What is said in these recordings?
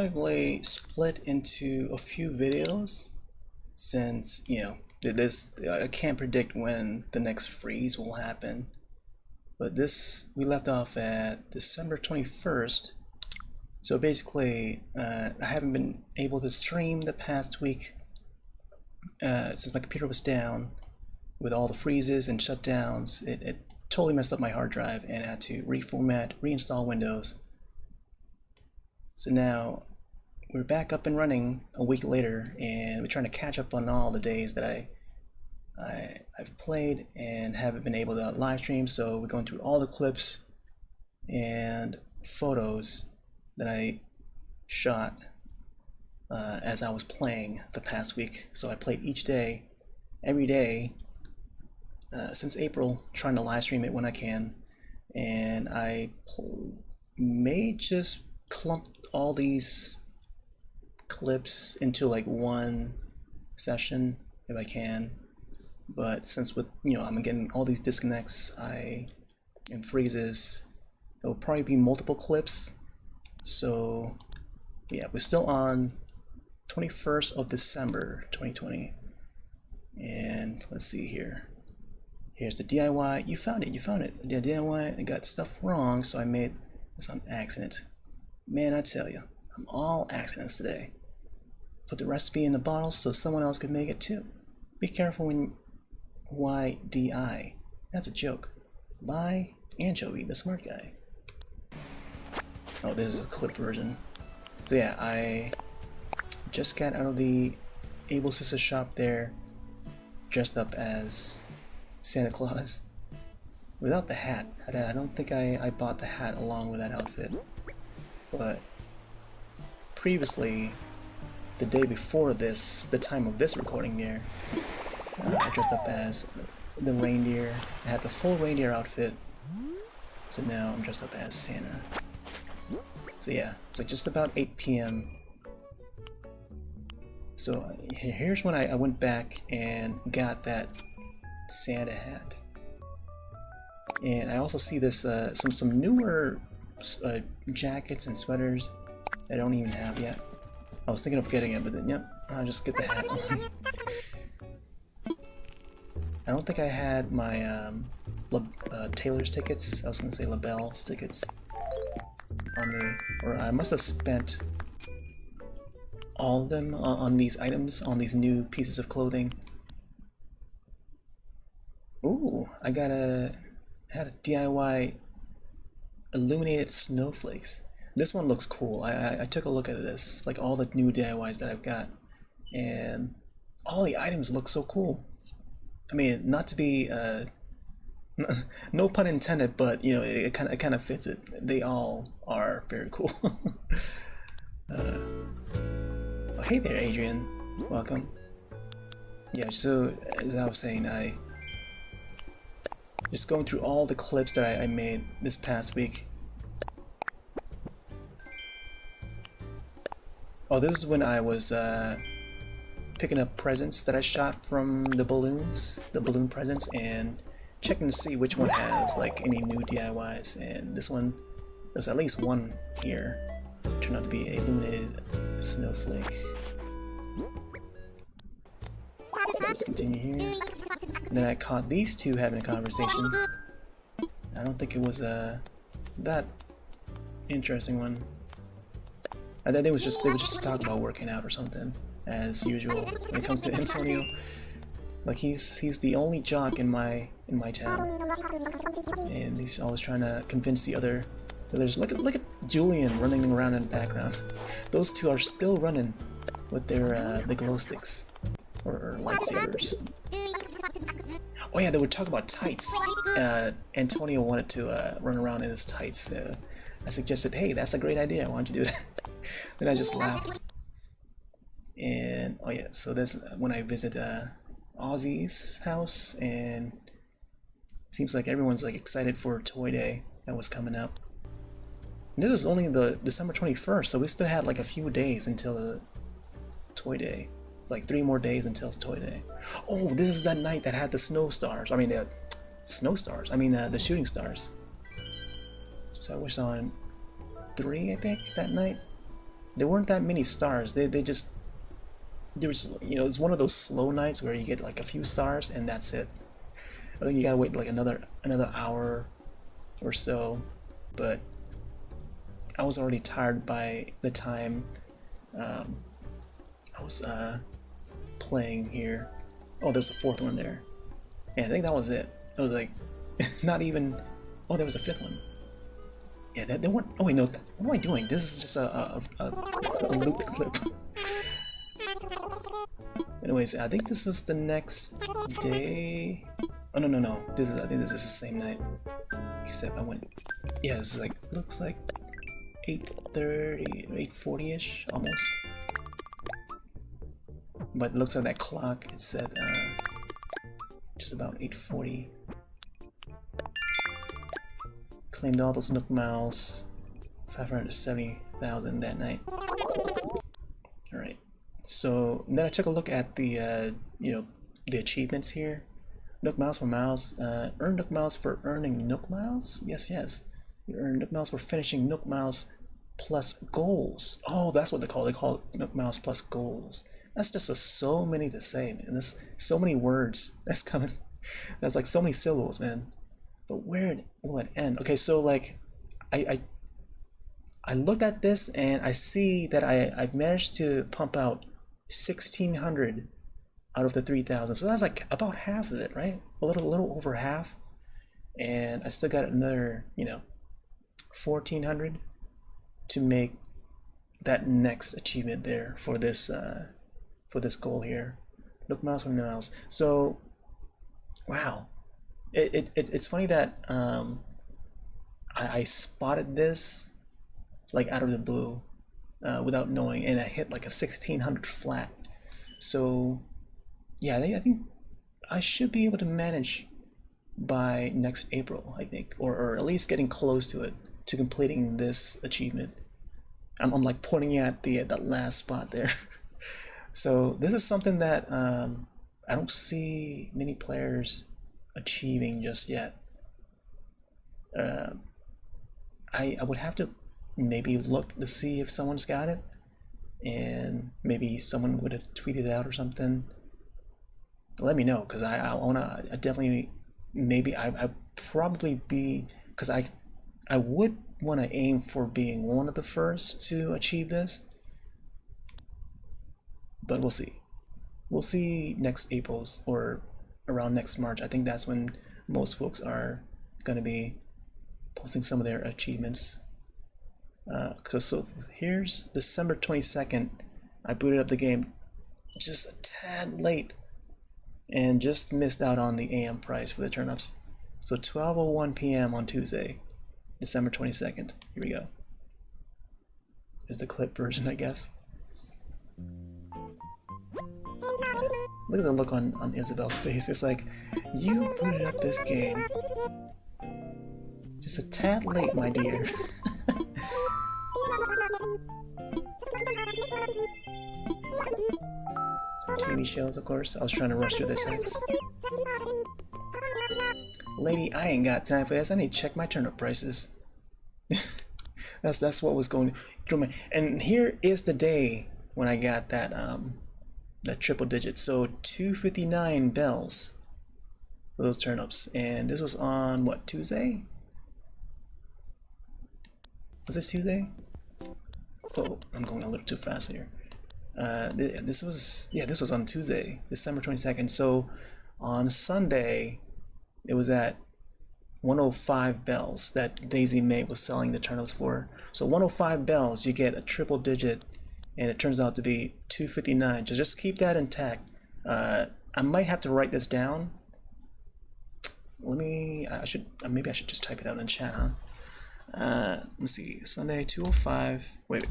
probably split into a few videos since, you know, this I can't predict when the next freeze will happen. But this, we left off at December 21st. So basically, I haven't been able to stream the past week since my computer was down with all the freezes and shutdowns. It totally messed up my hard drive and I had to reformat, reinstall Windows. So now we're back up and running a week later, and we're trying to catch up on all the days that I've played and haven't been able to live stream. So we're going through all the clips and photos that I shot as I was playing the past week. So I played each day, every day since April, trying to live stream it when I can, and I may just clump all these clips into like one session if I can. But since with, you know, I'm getting all these disconnects and freezes, it will probably be multiple clips. So yeah, we're still on 21st of December 2020, and let's see here. Here's the DIY. You found it. The DIY, I got stuff wrong, so I made this on accident. Man, I tell you, I'm all accidents today. Put the recipe in the bottle so someone else can make it too. Be careful when YDI. That's a joke. By Anchovy, the smart guy. Oh, this is a clipped version. So yeah, I just got out of the Able Sister shop there, dressed up as Santa Claus. Without the hat. I don't think I bought the hat along with that outfit. But previously, the day before this, the time of this recording here, I dressed up as the reindeer. I had the full reindeer outfit. So now I'm dressed up as Santa. So yeah, it's like just about 8 p.m. So here's when I went back and got that Santa hat. And I also see this some newer jackets and sweaters that I don't even have yet. I was thinking of getting it, but then yep, I'll just get the hat. I don't think I had my Taylor's tickets. I was gonna say LaBelle's tickets on me, or I must have spent all of them on these items, on these new pieces of clothing. Ooh, I had a DIY illuminated snowflakes. This one looks cool. I took a look at this, like all the new DIYs that I've got, and all the items look so cool. I mean, not to be no pun intended, but you know, it kind of fits it. They all are very cool. Oh, hey there, Adrian. Welcome. Yeah, so as I was saying, I just going through all the clips that I made this past week. Oh, this is when I was picking up presents that I shot from the balloons, the balloon presents, and checking to see which one has like any new DIYs. And this one, there's at least one here. Turned out to be a illuminated snowflake. Let's continue here. And then I caught these two having a conversation. I don't think it was that interesting one. I think they were just talking about working out or something, as usual when it comes to Antonio. Like he's the only jock in my town, and he's always trying to convince the others. Look at Julian running around in the background. Those two are still running with their the glow sticks or lightsabers. Oh yeah, they would talk about tights. Antonio wanted to run around in his tights. I suggested, hey, that's a great idea. Why don't you do that? Then I just laughed. And oh yeah, so that's when I visit Ozzy's house, and it seems like everyone's like excited for Toy Day that was coming up. And this was only the December 21st, so we still had like a few days until the Toy Day. Like 3 more days until Toy Day. Oh, this is that night that had the snow stars. I mean the snow stars. I mean the shooting stars. So I was on 3, I think, that night. there weren't that many stars. They just there was, you know, it's one of those slow nights where you get like a few stars and that's it. I think you gotta wait like another hour or so. But I was already tired by the time I was playing here. Oh, there's a fourth one there. Yeah, I think that was it. It was like not even. Oh, there was a fifth one. Yeah, they weren't. Oh wait, no. What am I doing? This is just a looped clip. Anyways, I think this was the next day. Oh no. I think this is the same night. Except I went. Yeah, this is like looks like 8:30, 8:40ish almost. But it looks like that clock. It said just about 8:40. Claimed all those Nook Miles, 570,000 that night. All right. So then I took a look at the you know, the achievements here. Nook Miles for Miles. Earn Nook Miles for earning Nook Miles. Yes. You earn Nook Miles for finishing Nook Miles plus goals. Oh, that's what they call it. They call it Nook Miles plus goals. That's just so many to say, man. That's so many words that's coming. That's like so many syllables, man. But where will it end? Okay, so like I looked at this and I see that I've managed to pump out 1,600 out of the 3,000. So that's like about half of it, right? A little over half. And I still got another, you know, 1,400 to make that next achievement there for this goal here. Look miles from miles. So wow. It's funny that I spotted this like out of the blue without knowing, and I hit like a 1,600 flat. So yeah, I think I should be able to manage by next April, I think, or at least getting close to it, to completing this achievement. I'm like pointing at that last spot there. So this is something that I don't see many players achieving just yet. I would have to maybe look to see if someone's got it, and maybe someone would have tweeted it out or something. Let me know, because I wanna, I definitely, maybe I probably be, because I would want to aim for being one of the first to achieve this, but we'll see. We'll see next April's, or around next March. I think that's when most folks are going to be posting some of their achievements. So here's December 22nd. I booted up the game just a tad late and just missed out on the AM price for the turnips. So 12:01 p.m. on Tuesday, December 22nd. Here we go. There's the clip version, I guess. Look at the look on Isabel's face. It's like, you booted up this game just a tad late, my dear. TV shows, of course. I was trying to rush through this next. Lady, I ain't got time for this. I need to check my turnip prices. That's what was going through my. And here is the day when I got that that triple digit. So 259 bells for those turnips, and this was on what, Tuesday? Was this Tuesday? Oh, I'm going a little too fast here. This was on Tuesday, December 22nd. So on Sunday, it was at 105 bells that Daisy May was selling the turnips for. So 105 bells, you get a triple digit, and it turns out to be 259. So just keep that intact. I might have to write this down. Maybe I should just type it out in chat, huh? Let's see, Sunday 205. Wait,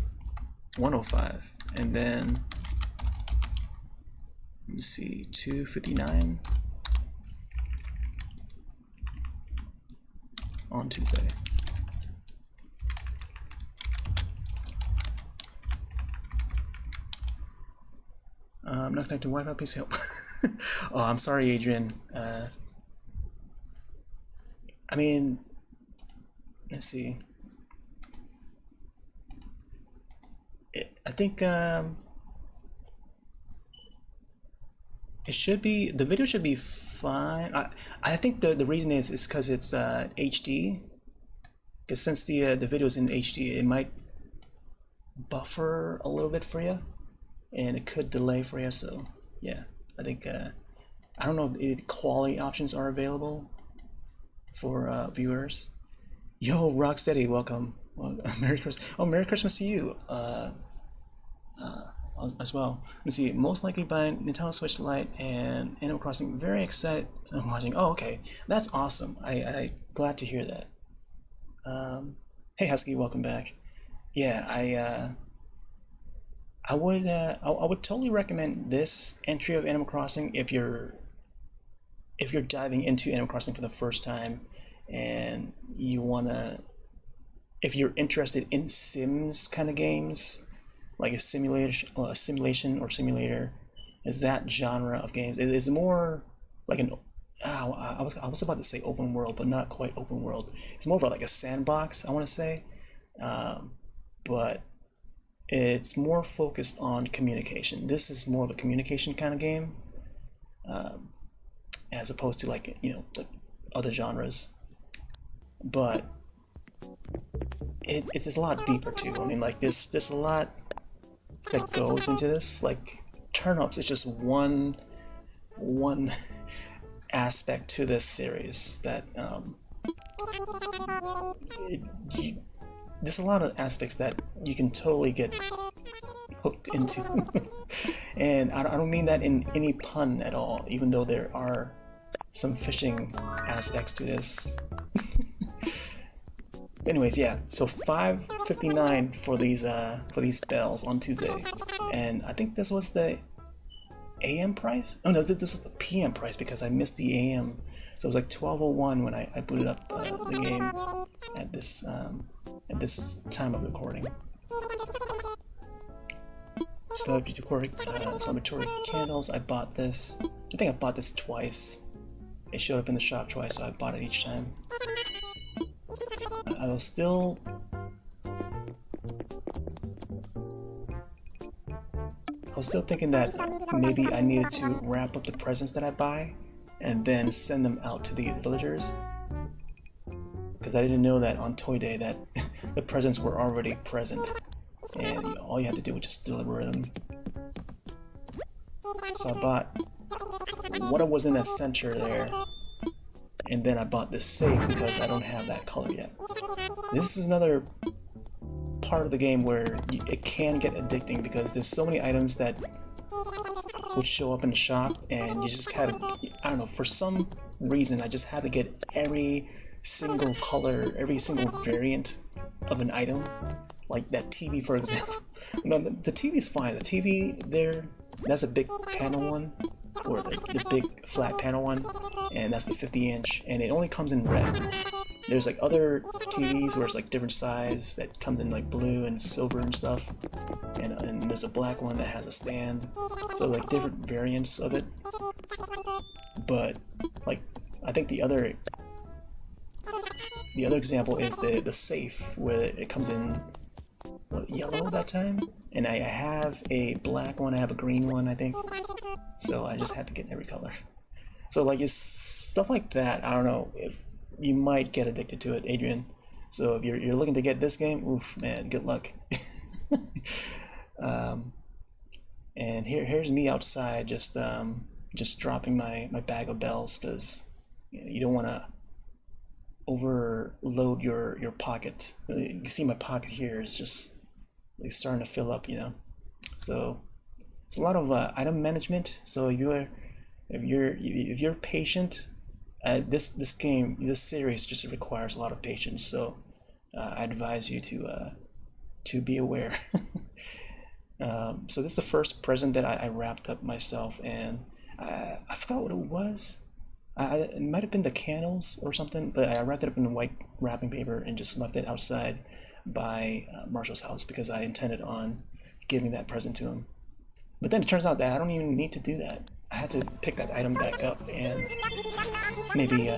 105, and then let me see, 259 on Tuesday. I'm not connected to Wi-Fi, please help. Oh, I'm sorry, Adrian. I mean, let's see. I think it should be, the video should be fine. I think the reason is because it's HD. Because since the video is in HD, it might buffer a little bit for you, and it could delay for you. So yeah, I think I don't know if quality options are available for viewers. Yo, Rocksteady, welcome. Well, Merry Christmas. Oh, Merry Christmas to you as well. Let's see. Most likely by Nintendo Switch Lite and Animal Crossing. Very excited. I'm watching. Oh, okay. That's awesome. I glad to hear that. Hey, Husky, welcome back. Yeah, I would totally recommend this entry of Animal Crossing if you're diving into Animal Crossing for the first time and you wanna, if you're interested in Sims kind of games, like a simulation or simulator, is that genre of games. It is more like an I was about to say open world, but not quite open world. It's more of like a sandbox, I want to say, but it's more focused on communication. This is more of a communication kind of game, as opposed to like like other genres. But it's a lot deeper too. I mean, like there's a lot that goes into this. Like turnips is just one aspect to this series that there's a lot of aspects that you can totally get hooked into. And I don't mean that in any pun at all, even though there are some fishing aspects to this. Anyways, yeah, so $5.59 for these bells on Tuesday, and I think this was the AM price? Oh no, this was the PM price because I missed the AM. So it was like 12:01 when I booted up the game at this time of recording. Celebratory candles. I bought this. I think I bought this twice. It showed up in the shop twice, so I bought it each time. I was still thinking that maybe I needed to wrap up the presents that I buy and then send them out to the villagers, because I didn't know that on Toy Day that the presents were already present and all you had to do was just deliver them. So I bought what was in the center there, and then I bought this safe because I don't have that color yet. This is another part of the game where it can get addicting because there's so many items that would show up in the shop, and you just had to, I don't know, for some reason I just had to get every single color, every single variant of an item. Like that TV, for example. No, the TV's fine. The TV there, that's a big panel one, or the big flat panel one, and that's the 50-inch, and it only comes in red. There's like other TVs where it's like different size that comes in like blue and silver and stuff, and there's a black one that has a stand, so like different variants of it. But like I think the other example is the safe, where it comes in yellow that time, and I have a black one, I have a green one, I think, so I just had to get every color. So like it's stuff like that. I don't know if you might get addicted to it, Adrian. So if you're looking to get this game, oof, man, good luck. And here's me outside, just dropping my bag of bells, because you don't want to overload your pocket. You can see my pocket here is just like starting to fill up, So it's a lot of item management. So if you're patient, this series just requires a lot of patience. So I advise you to be aware. So this is the first present that I wrapped up myself, and I forgot what it was. It might have been the candles or something, but I wrapped it up in white wrapping paper and just left it outside by Marshall's house because I intended on giving that present to him. But then it turns out that I don't even need to do that. I had to pick that item back up and maybe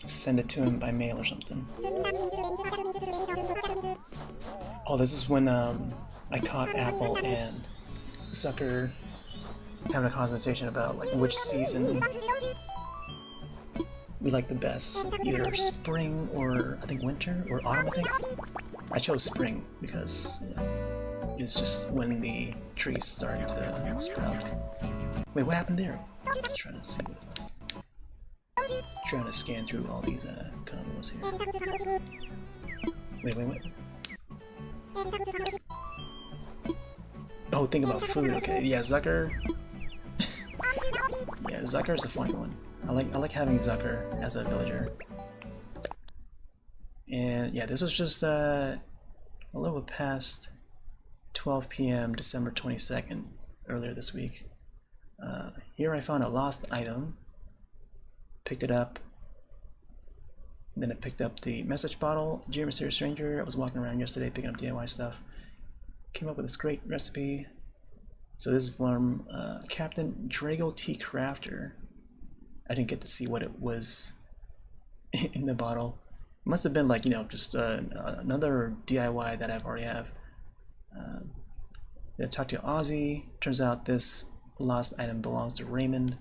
send it to him by mail or something. Oh, this is when I caught Apple and Zucker having a conversation about like which season we like the best, either spring or I think winter or autumn. I think I chose spring because it's just when the trees start to sprout. Wait, what happened there? Just trying to see. Trying to scan through all these combos here. Wait. Oh, think about food. Okay, yeah, Zucker. Yeah, Zucker's a funny one. I like having Zucker as a villager. And yeah, this was just a little past 12 p.m. December 22nd, earlier this week. Here I found a lost item. Picked it up. Then I picked up the message bottle. Dear Mysterious Stranger, I was walking around yesterday picking up DIY stuff. Came up with this great recipe. So this is from Captain Drago T. Crafter. I didn't get to see what it was in the bottle. It must have been like, you know, just another DIY that I've already have. I talked to Ozzy. Turns out this lost item belongs to Raymond.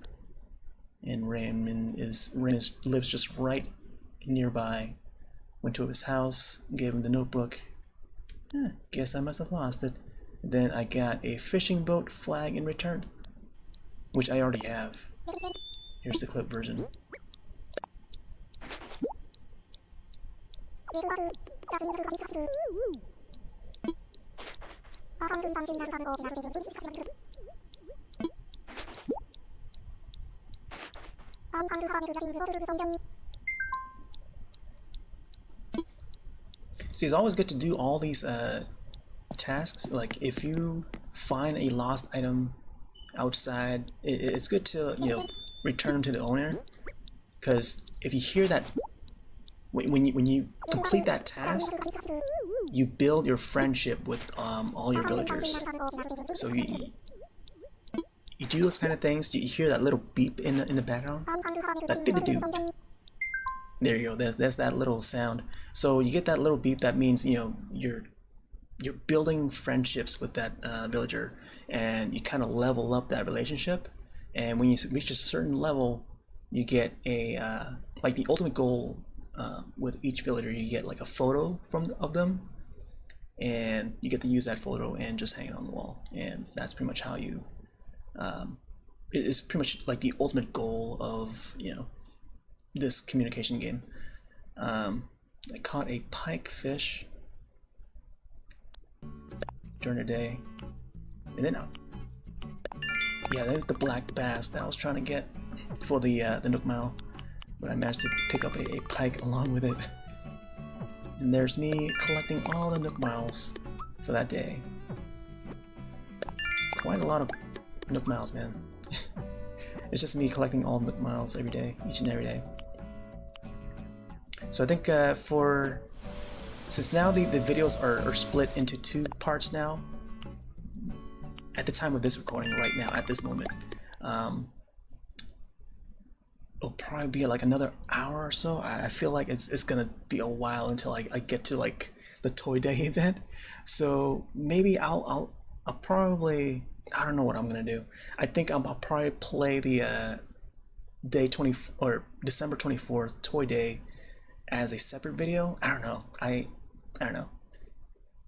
And Raymond lives just right nearby. Went to his house, gave him the notebook. Guess I must have lost it. And then I got a fishing boat flag in return, which I already have. Here's the clip version. See, it's always good to do all these tasks. Like if you find a lost item outside, it's good to, you know, return them to the owner, because if you hear that, when you complete that task, you build your friendship with all your villagers. So you do those kind of things. You hear that little beep in the background, that doo-doo-doo. There you go. There's that little sound. So you get that little beep. That means, you know, you're building friendships with that villager, and you kind of level up that relationship. And when you reach a certain level, you get a like the ultimate goal with each villager. You get like a photo of them, and you get to use that photo and just hang it on the wall. And that's pretty much how you. It is pretty much like the ultimate goal of, you know, this communication game. I caught a pike fish during the day, and then yeah, there's the black bass that I was trying to get for the Nook Mile, but I managed to pick up a pike along with it. And there's me collecting all the Nook Miles for that day. Quite a lot of Nook Miles, man. It's just me collecting all Nook Miles every day, each and every day. So I think since now the videos are split into 2 parts now, at the time of this recording, right now, at this moment, it'll probably be like another hour or so. I feel like it's gonna be a while until I get to like the Toy Day event. So maybe I'll probably, I don't know what I'm gonna do. I think I'll probably play the December 24th Toy Day as a separate video. I don't know. I don't know.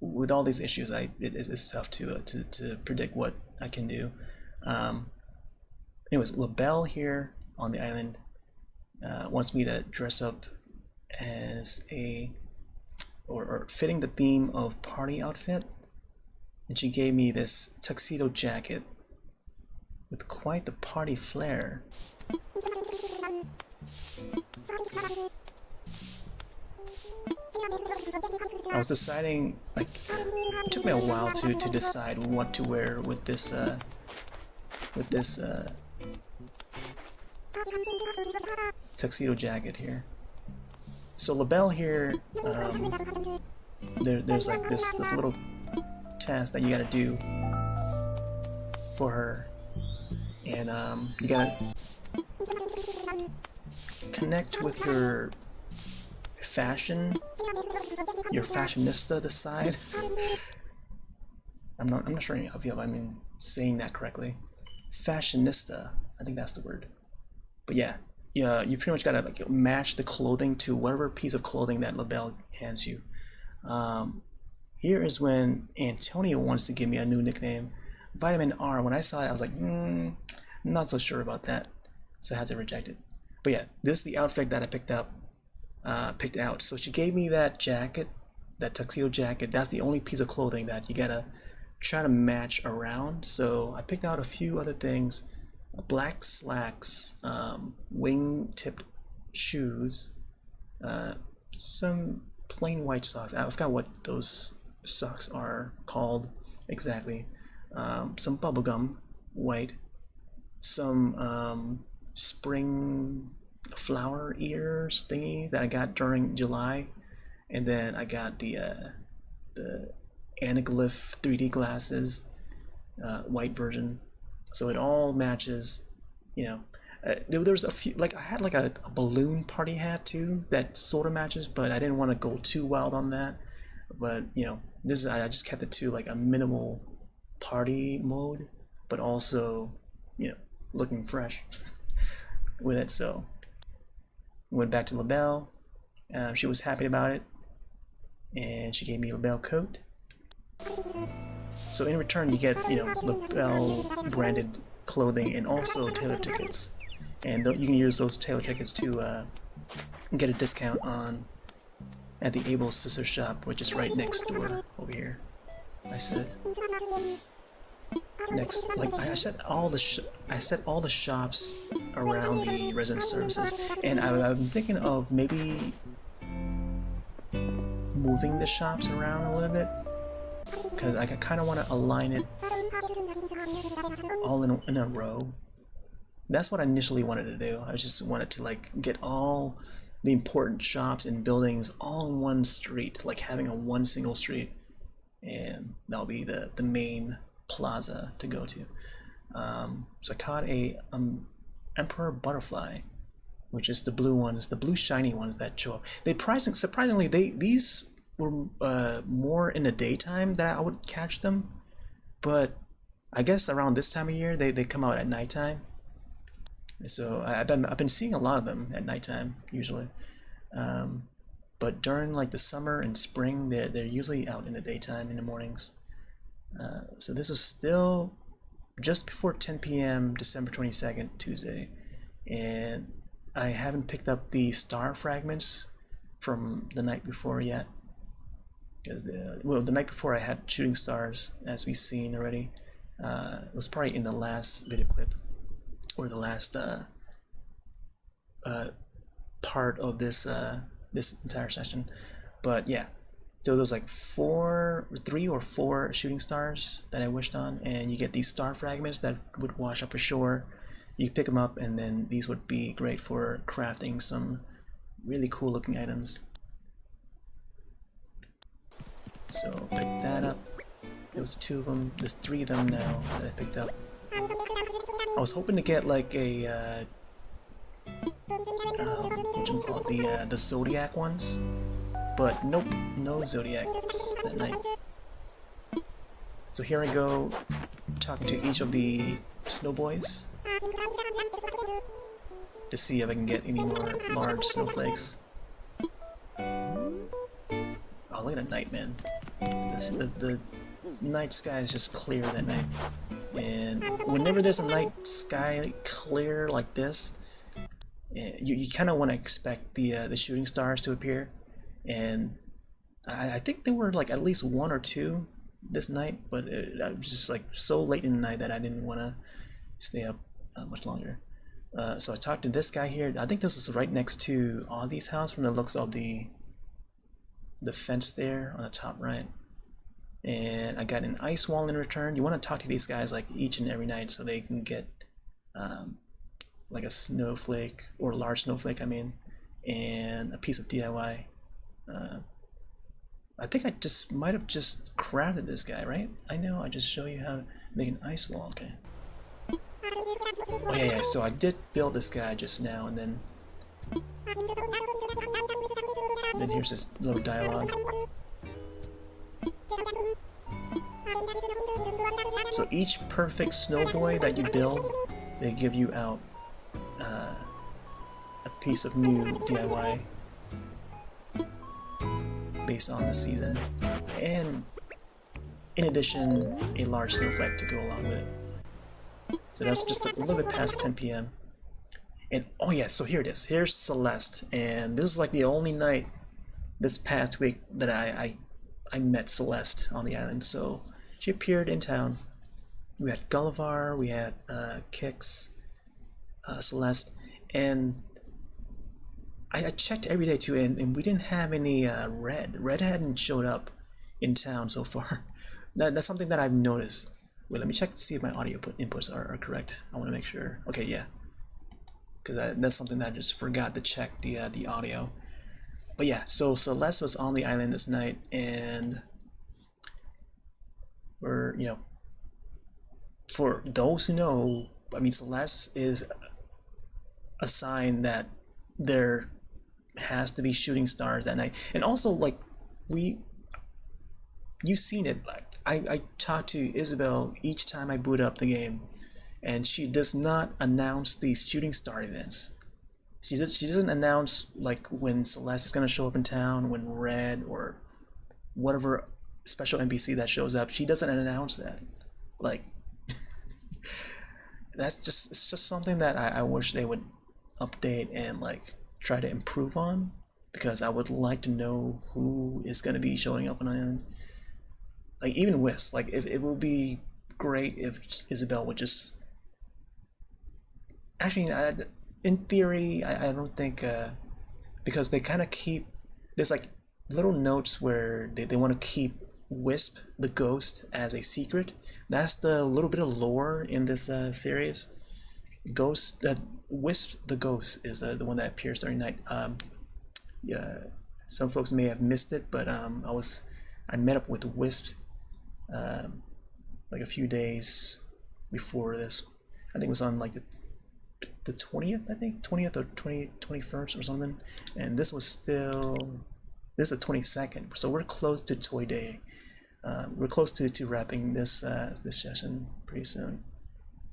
With all these issues, it's tough to predict what I can do. Anyways, LaBelle here on the island wants me to dress up as or fitting the theme of party outfit, and she gave me this tuxedo jacket with quite the party flair. I was deciding, like, it took me a while to decide what to wear with this tuxedo jacket here. So LaBelle here, there's like this little task that you gotta do for her, and you gotta connect with your fashionista side. I'm not sure if I'm saying that correctly. Fashionista, I think that's the word. But yeah, you pretty much gotta like match the clothing to whatever piece of clothing that LaBelle hands you. Here is when Antonio wants to give me a new nickname, Vitamin R. When I saw it, I was like, not so sure about that, so I had to reject it. But yeah, this is the outfit that I picked out. So she gave me that jacket, that tuxedo jacket. That's the only piece of clothing that you gotta try to match around. So I picked out a few other things: black slacks, wing-tipped shoes, some plain white socks. I forgot what those socks are called exactly. Some bubblegum white, some spring flower ears thingy that I got during July, and then I got the anaglyph 3D glasses, white version, so it all matches. There was a few, like I had like a balloon party hat too that sort of matches, but I didn't want to go too wild on that. But this is, I just kept it to like a minimal party mode, but also looking fresh with it. So went back to LaBelle. She was happy about it, and she gave me a LaBelle coat. So in return, you get LaBelle branded clothing and also Taylor tickets, and you can use those Taylor tickets to get a discount at the Able Sister shop, which is right next door over here. I said next, like I set all the shops around the resident services, and I'm thinking of maybe moving the shops around a little bit, because I kind of want to align it all in a row. That's what I initially wanted to do. I just wanted to like get all the important shops and buildings all in one street, like having one single street, and that'll be the main plaza to go to. So I caught a emperor butterfly, which is the blue ones, the blue shiny ones that show up. Surprisingly, these were more in the daytime that I would catch them, but I guess around this time of year they come out at nighttime. So I've been seeing a lot of them at nighttime usually, but during like the summer and spring they're usually out in the daytime in the mornings. So this is still just before 10 p.m. December 22nd, Tuesday, and I haven't picked up the star fragments from the night before yet, because the night before I had shooting stars, as we've seen already. It was probably in the last video clip, or the last part of this entire session. But yeah, so there's like 3 or 4 shooting stars that I wished on, and you get these star fragments that would wash up ashore. You pick them up, and then these would be great for crafting some really cool looking items. So pick that up. There was 2 of them. There's 3 of them now that I picked up. I was hoping to get like a what you call it, the zodiac ones, but nope, no zodiacs that night. So here I go, talking to each of the snow boys to see if I can get any more large snowflakes. Oh, look at the night, man. The night sky is just clear that night, and whenever there's a night sky clear like this, you kind of want to expect the shooting stars to appear, and I think there were like at least 1 or 2 this night, but I was just like so late in the night that I didn't want to stay up much longer. So I talked to this guy here. I think this is right next to Ozzy's house from the looks of the fence there on the top right. And I got an ice wall in return. You want to talk to these guys like each and every night so they can get like a snowflake, or a large snowflake I mean, and a piece of DIY. I think I just might have just crafted this guy, right? I know, I just show you how to make an ice wall. Okay. Oh yeah, so I did build this guy just now, and then here's this little dialogue. So each perfect snowboy that you build, they give you out a piece of new DIY based on the season, and in addition, a large snowflake to go along with it. So that's just a little bit past 10 p.m. And oh yeah, so here it is. Here's Celeste, and this is like the only night this past week that I met Celeste on the island. So she appeared in town. We had Gullivar, we had Kix, Celeste, and I checked every day too, and we didn't have any Red. Red hadn't showed up in town so far. That's something that I've noticed. Wait, let me check to see if my audio inputs are correct. I want to make sure. Okay, yeah, because that's something that I just forgot to check the audio. But yeah, so Celeste was on the island this night, and we're, you know, for those who know, I mean, Celeste is a sign that there has to be shooting stars that night. And also, like, you've seen it. Like, I talk to Isabel each time I boot up the game, and she does not announce these shooting star events. She doesn't announce like when Celeste is gonna show up in town, when Red or whatever special NPC that shows up. She doesn't announce that. Like, it's just something that I wish they would update and like try to improve on, because I would like to know who is gonna be showing up on an island. Like, even Whis, like, it will be great if Isabel would just... Actually, in theory, I don't think... because they kind of keep... There's, like, little notes where they want to keep Wisp, the ghost, as a secret. That's the little bit of lore in this series. Wisp, the ghost, is the one that appears during night. Yeah, some folks may have missed it, but I met up with Wisp like a few days before this. I think it was on like the 20th, I think 20th or 21st or something. And this is the 22nd, so we're close to Toy Day. We're close to wrapping this session pretty soon.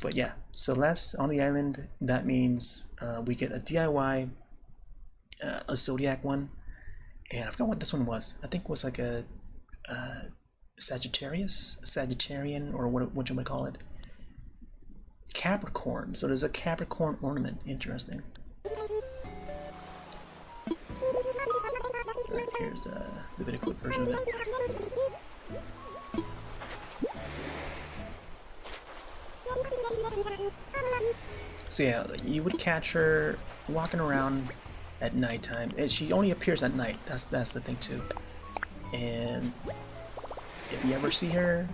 But yeah, Celeste on the island. That means we get a DIY, a Zodiac one, and I forgot what this one was. I think it was like a Sagittarian, or what you might call it. Capricorn. So there's a Capricorn ornament. Interesting. Right, here's the video clip version of it. So yeah, you would catch her walking around at nighttime, and she only appears at night. That's the thing too. And if you ever see her,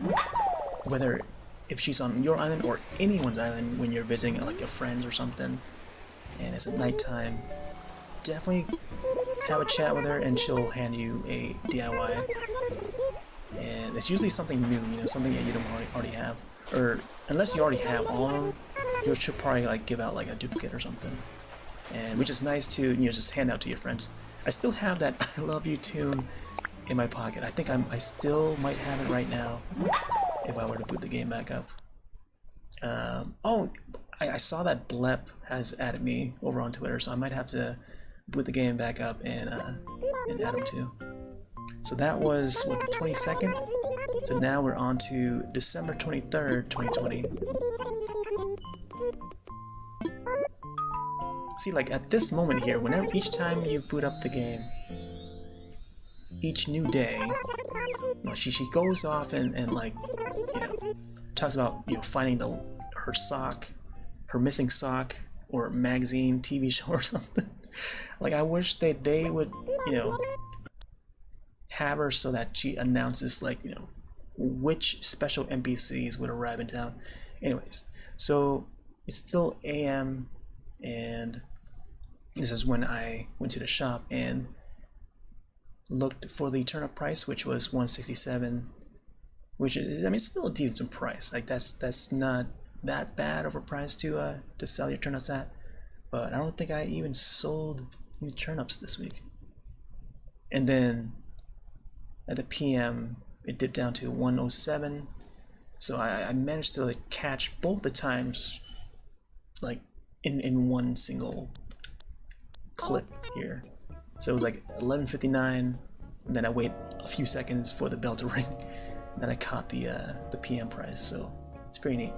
whether if she's on your island or anyone's island when you're visiting like a friend or something, and it's at nighttime, definitely have a chat with her, and she'll hand you a DIY. And it's usually something new, you know, something that you don't already have, or unless you already have all of them, you should probably like give out like a duplicate or something. And which is nice to, you know, just hand out to your friends. I still have that I Love You tune in my pocket. I think I still might have it right now if I were to boot the game back up. Oh, I saw that Blep has added me over on Twitter, so I might have to boot the game back up and add him too. So that was what, the 22nd. So now we're on to December 23rd, 2020. See, like at this moment here, whenever each time you boot up the game, each new day, you know, she goes off and like, you know, talks about, you know, finding her sock, her missing sock, or magazine, TV show or something. Like, I wish that they would, you know, have her so that she announces, like, you know, which special NPCs would arrive in town. Anyways, so it's still AM, and this is when I went to the shop and looked for the turnip price, which was 167, which is, I mean, it's still a decent price. Like, that's not that bad of a price to sell your turnips at. But I don't think I even sold any turnips this week. And then at the PM, it dipped down to 107. So I managed to like catch both the times like in one single clip here. So it was like 11:59, and then I wait a few seconds for the bell to ring. Then I caught the PM prize. So it's pretty neat.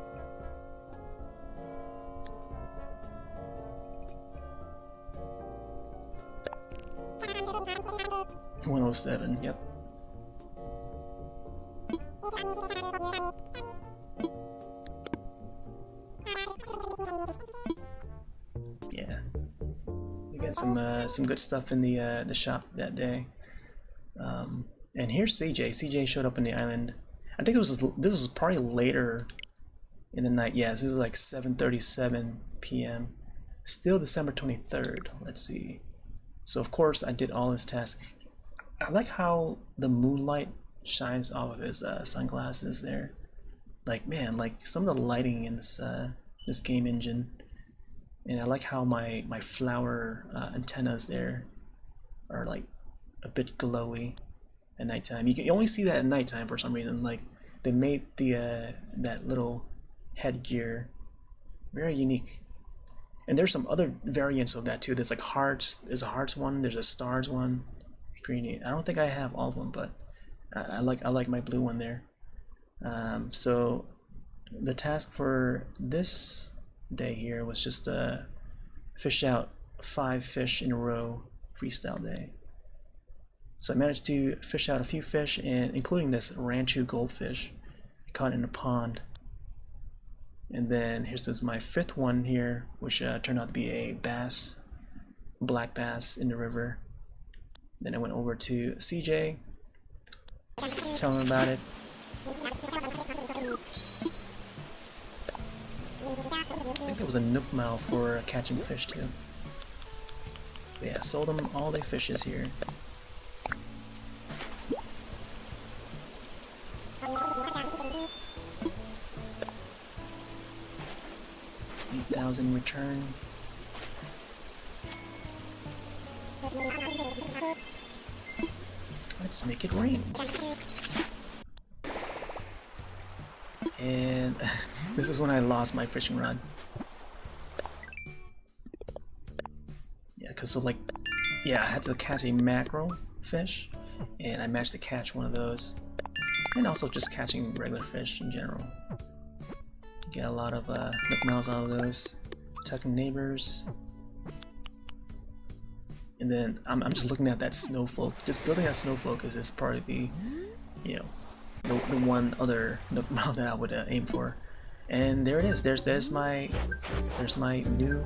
107. Yep. Yeah, we got some good stuff in the shop that day. And here's CJ. CJ showed up in the island. I think this was probably later in the night. Yes, this was like 7:37 p.m. Still December 23rd. Let's see. So of course I did all his tasks. I like how the moonlight shines off of his sunglasses there. Like, man, like some of the lighting in this game engine. And I like how my flower antennas there are like a bit glowy at nighttime. You only see that at nighttime for some reason. Like they made the that little headgear very unique. And there's some other variants of that too. There's like hearts. There's a hearts one. There's a stars one. Pretty neat. I don't think I have all of them, but I like my blue one there. So the task for this day here was just fish out 5 fish in a row freestyle day. So I managed to fish out a few fish, and including this Ranchu goldfish caught in a pond. And then here's my 5th one here, which turned out to be a bass, black bass in the river. Then I went over to CJ, tell him about it. I think there was a nook mile for catching fish too. So yeah, sold them all the fishes here. 8,000 return. Let's make it rain. And this is when I lost my fishing rod. Yeah, I had to catch a mackerel fish, and I managed to catch one of those. And also just catching regular fish in general. Get a lot of nook miles out of those. Protecting neighbors. And then I'm just looking at that snowflake. Just building that snowflake is probably the the one other nook mile that I would aim for. And there it is. There's my new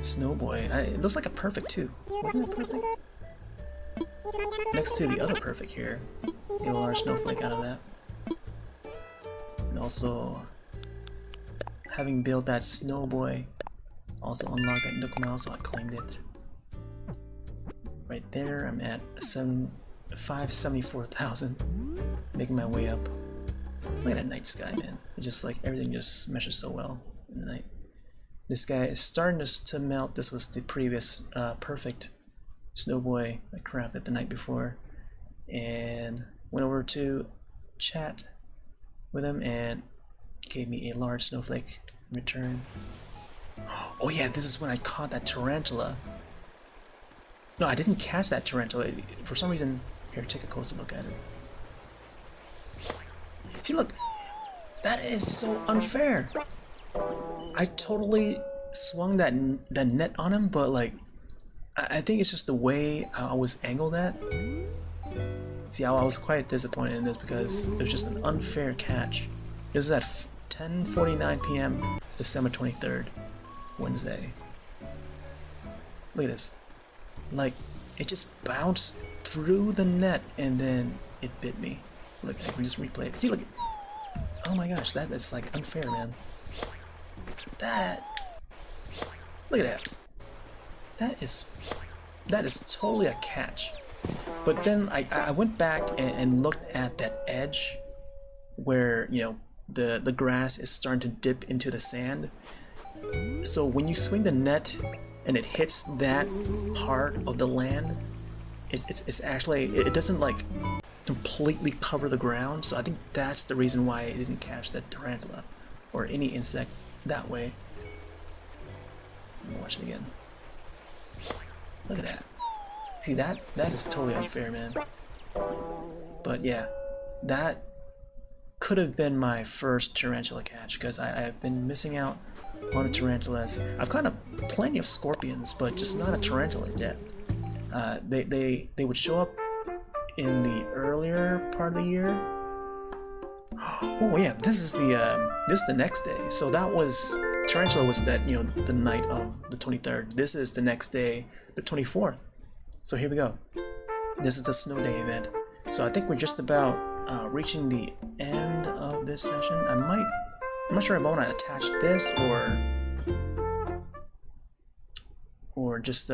snow boy. It looks like a perfect too. Wasn't it perfect? Next to the other perfect here. Get a large snowflake out of that. And also, having built that snow boy, also unlocked that nook mile, so I claimed it. Right there, I'm at 574,000. Making my way up. Look at that night sky, man. It's just like everything just meshes so well in the night. This guy is starting to melt. This was the previous perfect snow boy I crafted the night before, and went over to chat with him and gave me a large snowflake in return. Oh yeah, this is when I caught that tarantula. No, I didn't catch that tarantula. For some reason, here, take a closer look at it. See, look, that is so unfair. I totally swung that net on him, but like, I think it's just the way I was angled at. See, I was quite disappointed in this because it was just an unfair catch. This is at 10:49 p.m. December 23rd, Wednesday. Look at this. Like, it just bounced through the net and then it bit me. Look, I can just replay it. See, look. Oh my gosh, that's like unfair, man. Look at that. That is totally a catch. But then I went back and looked at that edge where, you know, the grass is starting to dip into the sand. So when you swing the net and it hits that part of the land, it's actually, it doesn't like completely cover the ground, so I think that's the reason why it didn't catch that tarantula or any insect that way. Let me watch it again. Look at that. See, that is totally unfair, man. But yeah, that could have been my first tarantula catch, because I've been missing out on the tarantulas. I've caught plenty of scorpions, but just not a tarantula yet. They would show up in the earlier part of the year. Oh yeah, this is the next day. So that was tarantula was that, you know, the night of the 23rd. This is the next day, the 24th. So here we go. This is the snow day event. So I think we're just about reaching the end of this session. I'm not sure if I want to attach this or just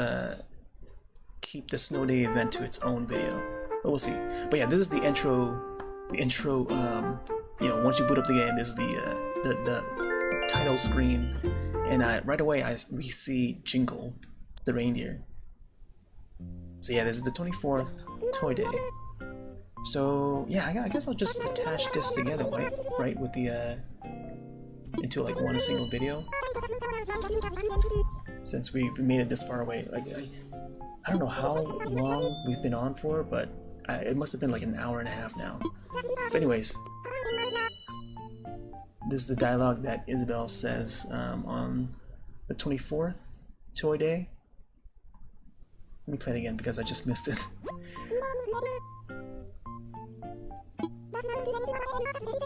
keep the snow day event to its own video, but we'll see. But yeah, this is the intro. You know, once you boot up the game, this is the title screen, and right away we see Jingle, the reindeer. So yeah, this is the 24th Toy Day. So yeah, I guess I'll just attach this together, right, with the into like one single video. Since we made it this far away, like I don't know how long we've been on for, but it must have been like an hour and a half now. But anyways, this is the dialogue that Isabel says on the 24th Toy Day. Let me play it again because I just missed it.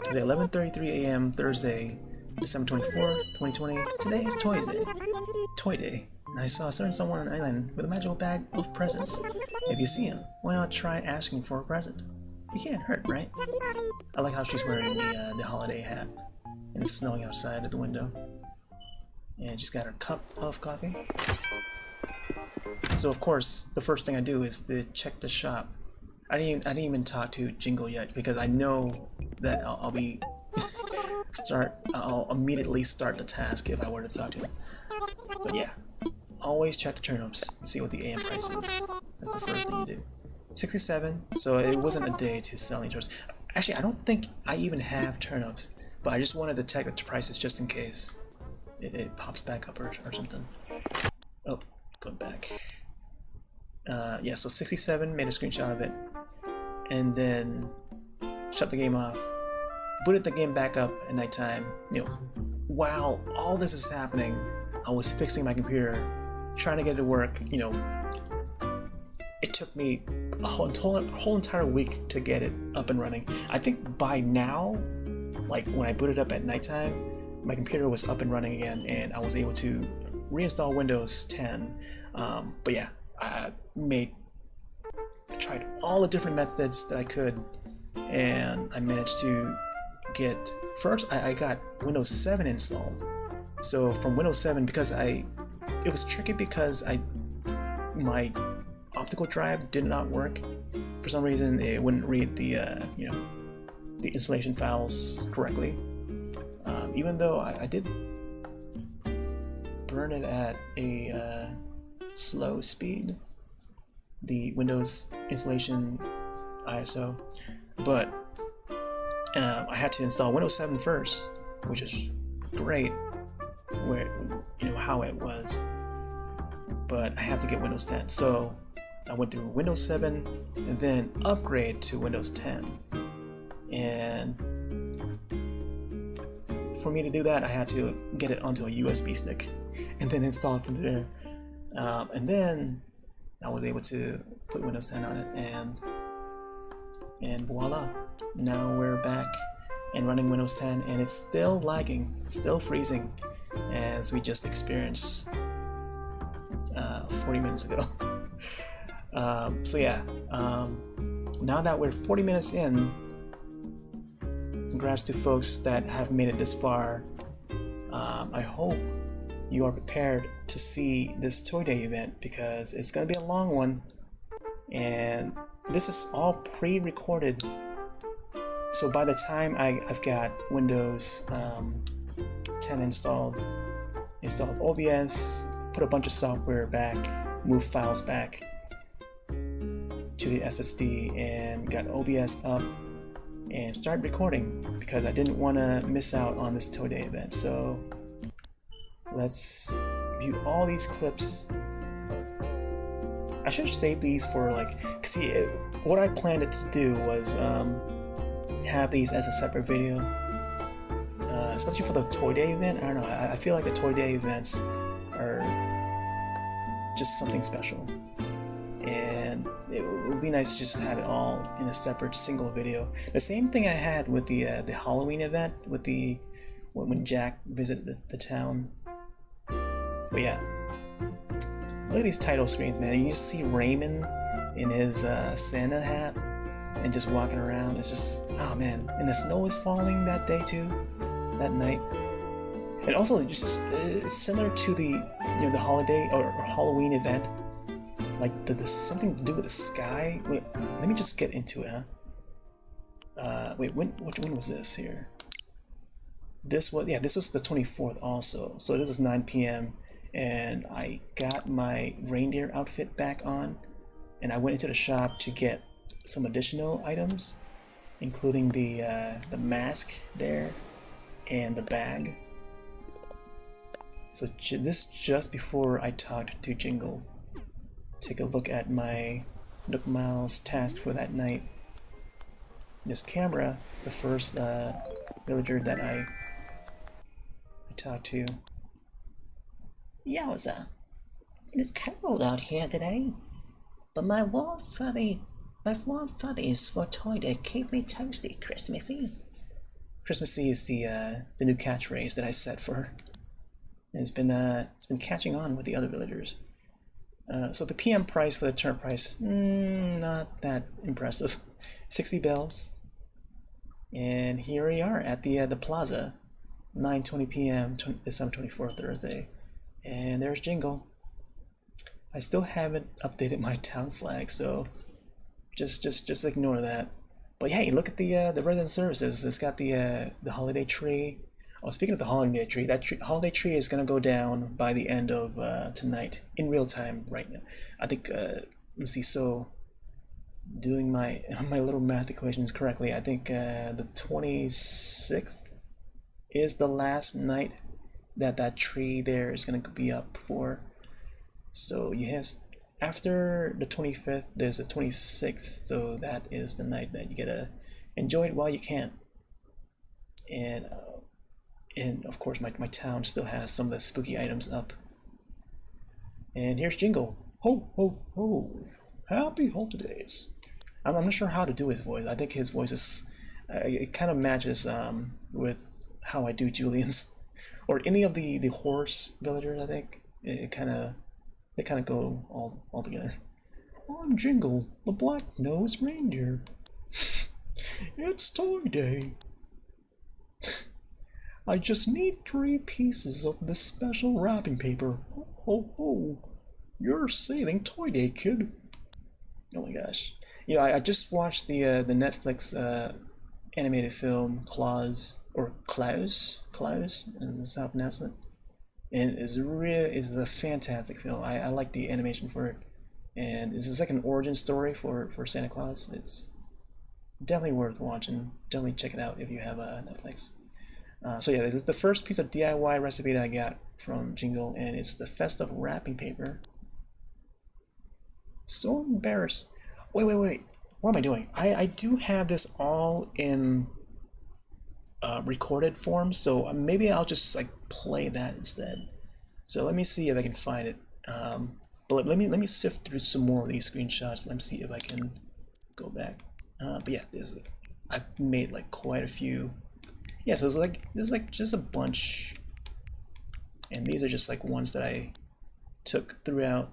Today, 11:33 a.m. Thursday, December 24th, 2020. Today is Toy Day. Toy Day. And I saw a certain someone on an island with a magical bag of presents. If you see him, why not try asking for a present? You can't hurt, right? I like how she's wearing the holiday hat, and it's snowing outside at the window. And she's got her cup of coffee. So of course, the first thing I do is to check the shop. I didn't even talk to Jingle yet because I know that I'll immediately start the task if I were to talk to him. But yeah, always check the turnips and see what the AM price is. That's the first thing you do. 67. So it wasn't a day to sell any turnips. Actually, I don't think I even have turnips, but I just wanted to check the prices just in case it pops back up or something. Oh, going back. Yeah, so 67, made a screenshot of it, and then shut the game off, booted the game back up at nighttime. You know, while all this is happening, I was fixing my computer, trying to get it to work. You know, it took me a whole entire week to get it up and running. I think by now, like when I booted up at nighttime, my computer was up and running again, and I was able to reinstall Windows 10. But yeah, I tried all the different methods that I could, and I managed to get, first I got Windows 7 installed. So from Windows 7, because it was tricky because my optical drive did not work. For some reason it wouldn't read the you know, the installation files correctly. Even though I did burn it at a slow speed, the Windows installation ISO, but I had to install Windows 7 first, which is great, where you know how it was, but I have to get Windows 10. So I went through Windows 7 and then upgrade to Windows 10, and for me to do that I had to get it onto a USB stick and then install it from there, and then I was able to put Windows 10 on it, and voila, now we're back and running Windows 10, and it's still lagging, still freezing, as we just experienced 40 minutes ago. So yeah, now that we're 40 minutes in, congrats to folks that have made it this far. I hope you are prepared to see this Toy Day event, because it's going to be a long one, and this is all pre-recorded. So by the time I've got Windows 10 installed OBS, put a bunch of software back, move files back, to the SSD and got OBS up and started recording because I didn't want to miss out on this Toy Day event. So let's view all these clips. I should save these for like, see, what I planned it to do was have these as a separate video, especially for the Toy Day event. I don't know, I feel like the Toy Day events are just something special, and it would be nice to just have it all in a separate single video. The same thing I had with the Halloween event with when Jack visited the town. But yeah, look at these title screens, man. You just see Raymond in his Santa hat and just walking around. It's just, oh man. And the snow is falling that day too, that night. And also, just it's similar to the the holiday or Halloween event. Like there's something to do with the sky. Wait, let me just get into it, huh? Wait, which one was this here? This was the 24th also. So this is 9 p.m. and I got my reindeer outfit back on, and I went into the shop to get some additional items, including the mask there and the bag. So this just before I talked to Jingle. Take a look at my Nook Miles task for that night. This camera, the first villager that I talked to. Yowza, it is cold out here today, but my warm fuzzies for Toy Day keep me toasty, Christmassy. Christmassy is the new catchphrase that I set for her. And it's been catching on with the other villagers. So the PM price for the turn price, not that impressive. 60 bells. And here we are at the plaza, 9:20 p.m. December 24th, Thursday. And there's Jingle. I still haven't updated my town flag, so just ignore that. But hey, look at the resident services. It's got the holiday tree. Oh, speaking of the holiday tree, that holiday tree is gonna go down by the end of tonight in real time right now. I think let me see. So, doing my little math equations correctly, I think the 26th is the last night that tree there is gonna be up for. So yes, after the 25th, there's the 26th. So that is the night that you gotta enjoy it while you can. And of course, my town still has some of the spooky items up. And here's Jingle. Ho, ho, ho. Happy holidays. I'm not sure how to do his voice. I think his voice is, it kind of matches with how I do Julian's. Or any of the horse villagers, I think. They kind of go all together. I'm Jingle, the black-nosed reindeer. It's Toy Day. I just need 3 pieces of this special wrapping paper. Ho, ho, ho. You're saving Toy Day, kid. Oh my gosh. Yeah, I just watched the Netflix animated film Klaus, is how I pronounce it. And it's a fantastic film. I like the animation for it. And it's like an origin story for Santa Claus. It's definitely worth watching. Definitely check it out if you have Netflix. So yeah, this is the first piece of DIY recipe that I got from Jingle, and it's the festive wrapping paper. So embarrassed. Wait. What am I doing? I do have this all in recorded form, so maybe I'll just like play that instead. So let me see if I can find it. But let me sift through some more of these screenshots. Let me see if I can go back. But yeah, I've made like quite a few. Yeah, so this is like just a bunch, and these are just like ones that I took throughout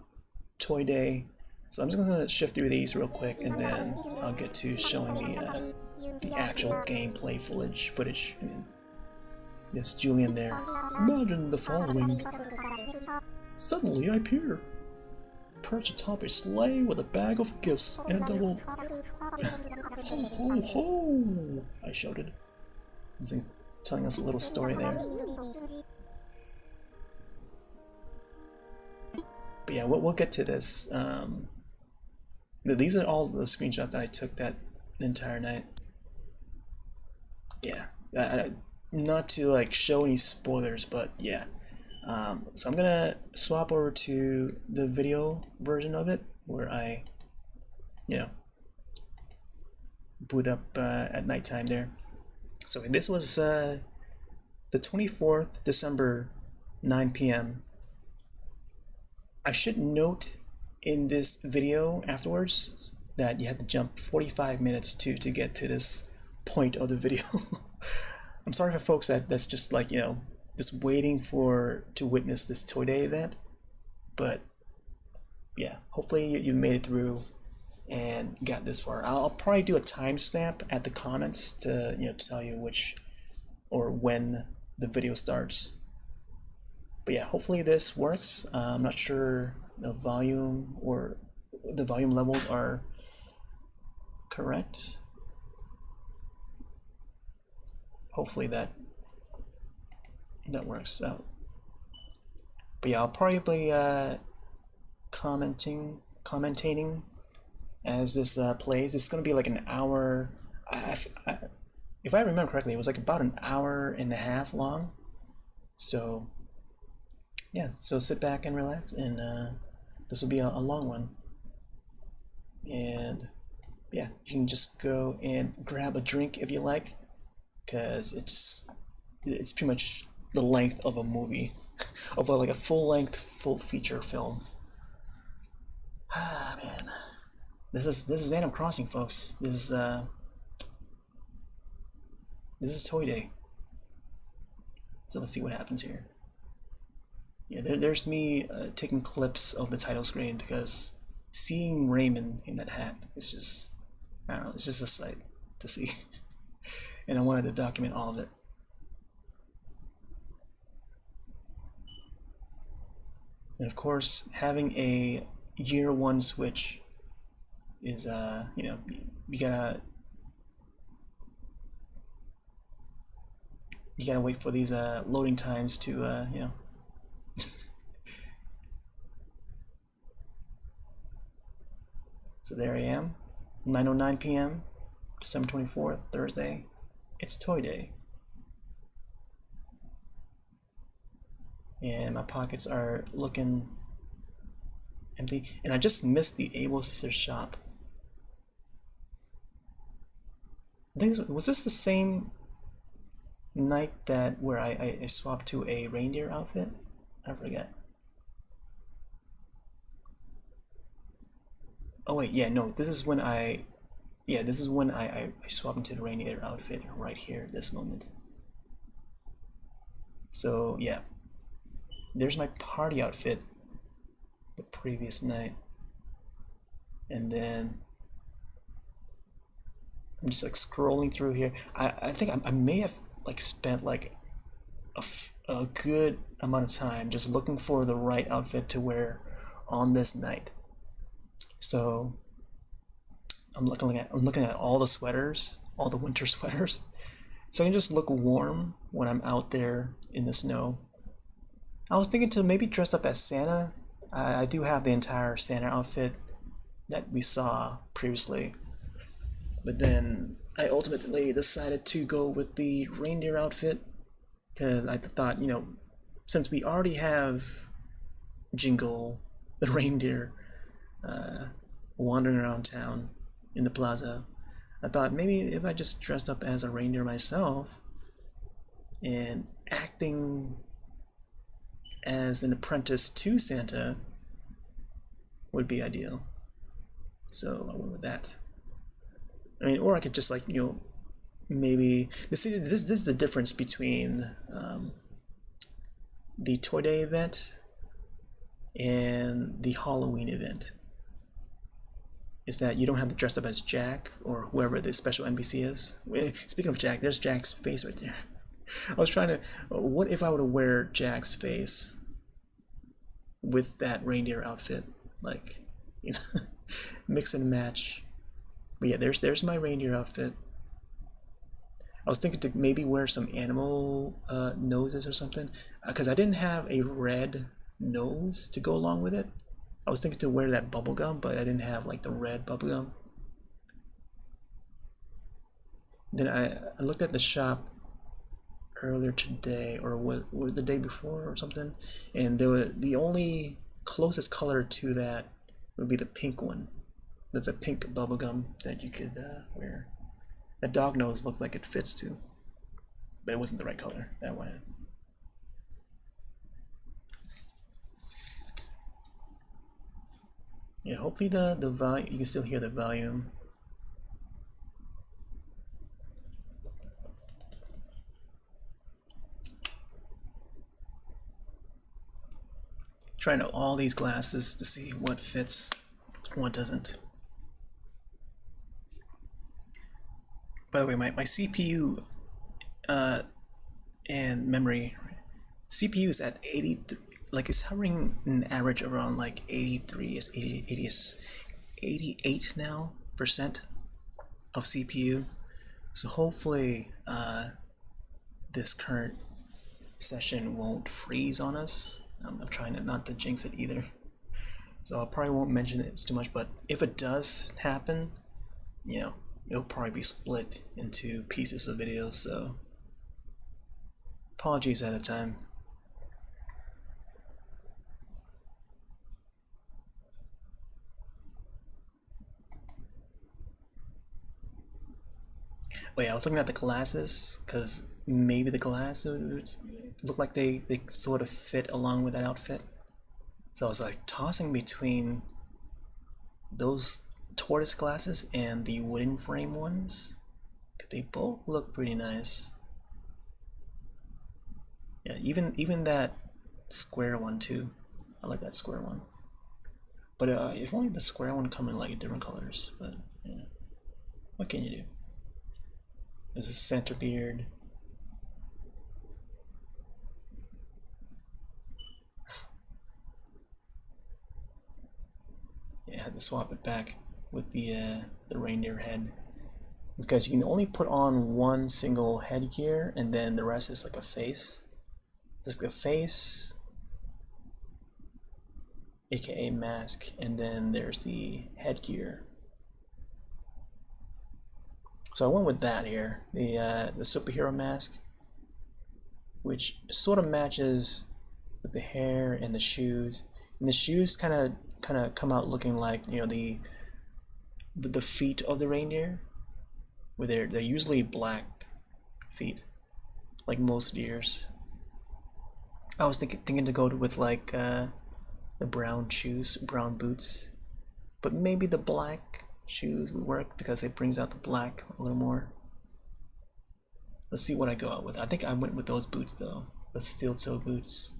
Toy Day. So I'm just gonna shift through these real quick, and then I'll get to showing the actual gameplay footage. I mean, yes, Julian there. Imagine the following. Suddenly I appear, perched atop a sleigh with a bag of gifts and a double. Ho ho ho! I shouted. He's telling us a little story there. But yeah, we'll get to this These are all the screenshots that I took that entire night. Yeah, not to like show any spoilers, but yeah. So I'm gonna swap over to the video version of it, where I, you know, boot up at nighttime there. So this was the 24th December, 9 p.m. I should note in this video afterwards that you have to jump 45 minutes to get to this point of the video. I'm sorry for folks that's just like, just waiting to witness this Toy Day event, but yeah, hopefully you made it through and got this far. I'll probably do a timestamp at the comments to tell you which or when the video starts. But yeah, hopefully this works. I'm not sure the volume levels are correct. Hopefully that works out. But yeah, I'll probably commentating as this plays. It's gonna be like an hour. If I remember correctly, it was like about an hour and a half long. So yeah, so sit back and relax, and this will be a long one. And yeah, you can just go and grab a drink if you like, because it's pretty much the length of a movie, of like a full-length, full feature film. Ah man, this is Animal Crossing, folks. This is Toy Day. So let's see what happens here. Yeah, there's me taking clips of the title screen, because seeing Raymond in that hat is just, I don't know, it's just a sight to see. And I wanted to document all of it. And of course, having a year one Switch is, you gotta wait for these loading times to, So there I am, 9:09 p.m., December 24th, Thursday. It's Toy Day. And my pockets are looking empty. And I just missed the Able Sisters shop. Was this the same night where I swapped to a reindeer outfit? I forget. Oh wait, yeah, no, this is when I swapped into the reindeer outfit right here, this moment. So yeah, there's my party outfit the previous night, and then I'm just like scrolling through here. I think I may have like spent like a good amount of time just looking for the right outfit to wear on this night. So I'm looking at all the sweaters, all the winter sweaters, so I can just look warm when I'm out there in the snow. I was thinking to maybe dress up as Santa. I do have the entire Santa outfit that we saw previously, but then I ultimately decided to go with the reindeer outfit, because I thought, since we already have Jingle, the reindeer, wandering around town in the plaza, I thought maybe if I just dressed up as a reindeer myself and acting as an apprentice to Santa would be ideal. So I went with that. I mean, or I could just like, maybe this is the difference between the Toy Day event and the Halloween event, is that you don't have to dress up as Jack or whoever the special NPC is. Speaking of Jack, there's Jack's face right there. I was trying to, what if I were to wear Jack's face with that reindeer outfit, like, mix and match. But yeah, there's my reindeer outfit. I was thinking to maybe wear some animal noses or something, because I didn't have a red nose to go along with it. I was thinking to wear that bubblegum, but I didn't have like the red bubblegum. Then I looked at the shop earlier today, or what the day before or something, and there were the only closest color to that would be the pink one. That's a pink bubblegum that you could wear. That dog nose looked like it fits too, but it wasn't the right color that one. Yeah, hopefully the volume, you can still hear the volume. Trying out all these glasses to see what fits, what doesn't. By the way, my CPU and memory, CPU is at 80, like it's hovering an average around like 83, 88 now percent of CPU. So hopefully this current session won't freeze on us. I'm trying not to jinx it either, so I probably won't mention it too much, but if it does happen, you know, it'll probably be split into pieces of videos, so apologies ahead of time. Wait, I was looking at the glasses, because maybe the glasses look like they sort of fit along with that outfit. So I was like tossing between those tortoise glasses and the wooden frame ones. They both look pretty nice. Yeah, even that square one too. I like that square one. But if only the square one come in like different colors. But yeah, what can you do? There's a center beard. Yeah, I had to swap it back with the reindeer head, because you can only put on one single headgear and then the rest is like a face. Just the face, aka mask, and then there's the headgear. So I went with that here, the superhero mask, which sort of matches with the hair and the shoes. And the shoes kind of come out looking like, you know, the feet of the reindeer, where they're usually black feet, like most deers. I was thinking to go with like the brown shoes, brown boots, but maybe the black shoes would work because it brings out the black a little more. Let's see what I go out with. I think I went with those boots though, the steel toe boots,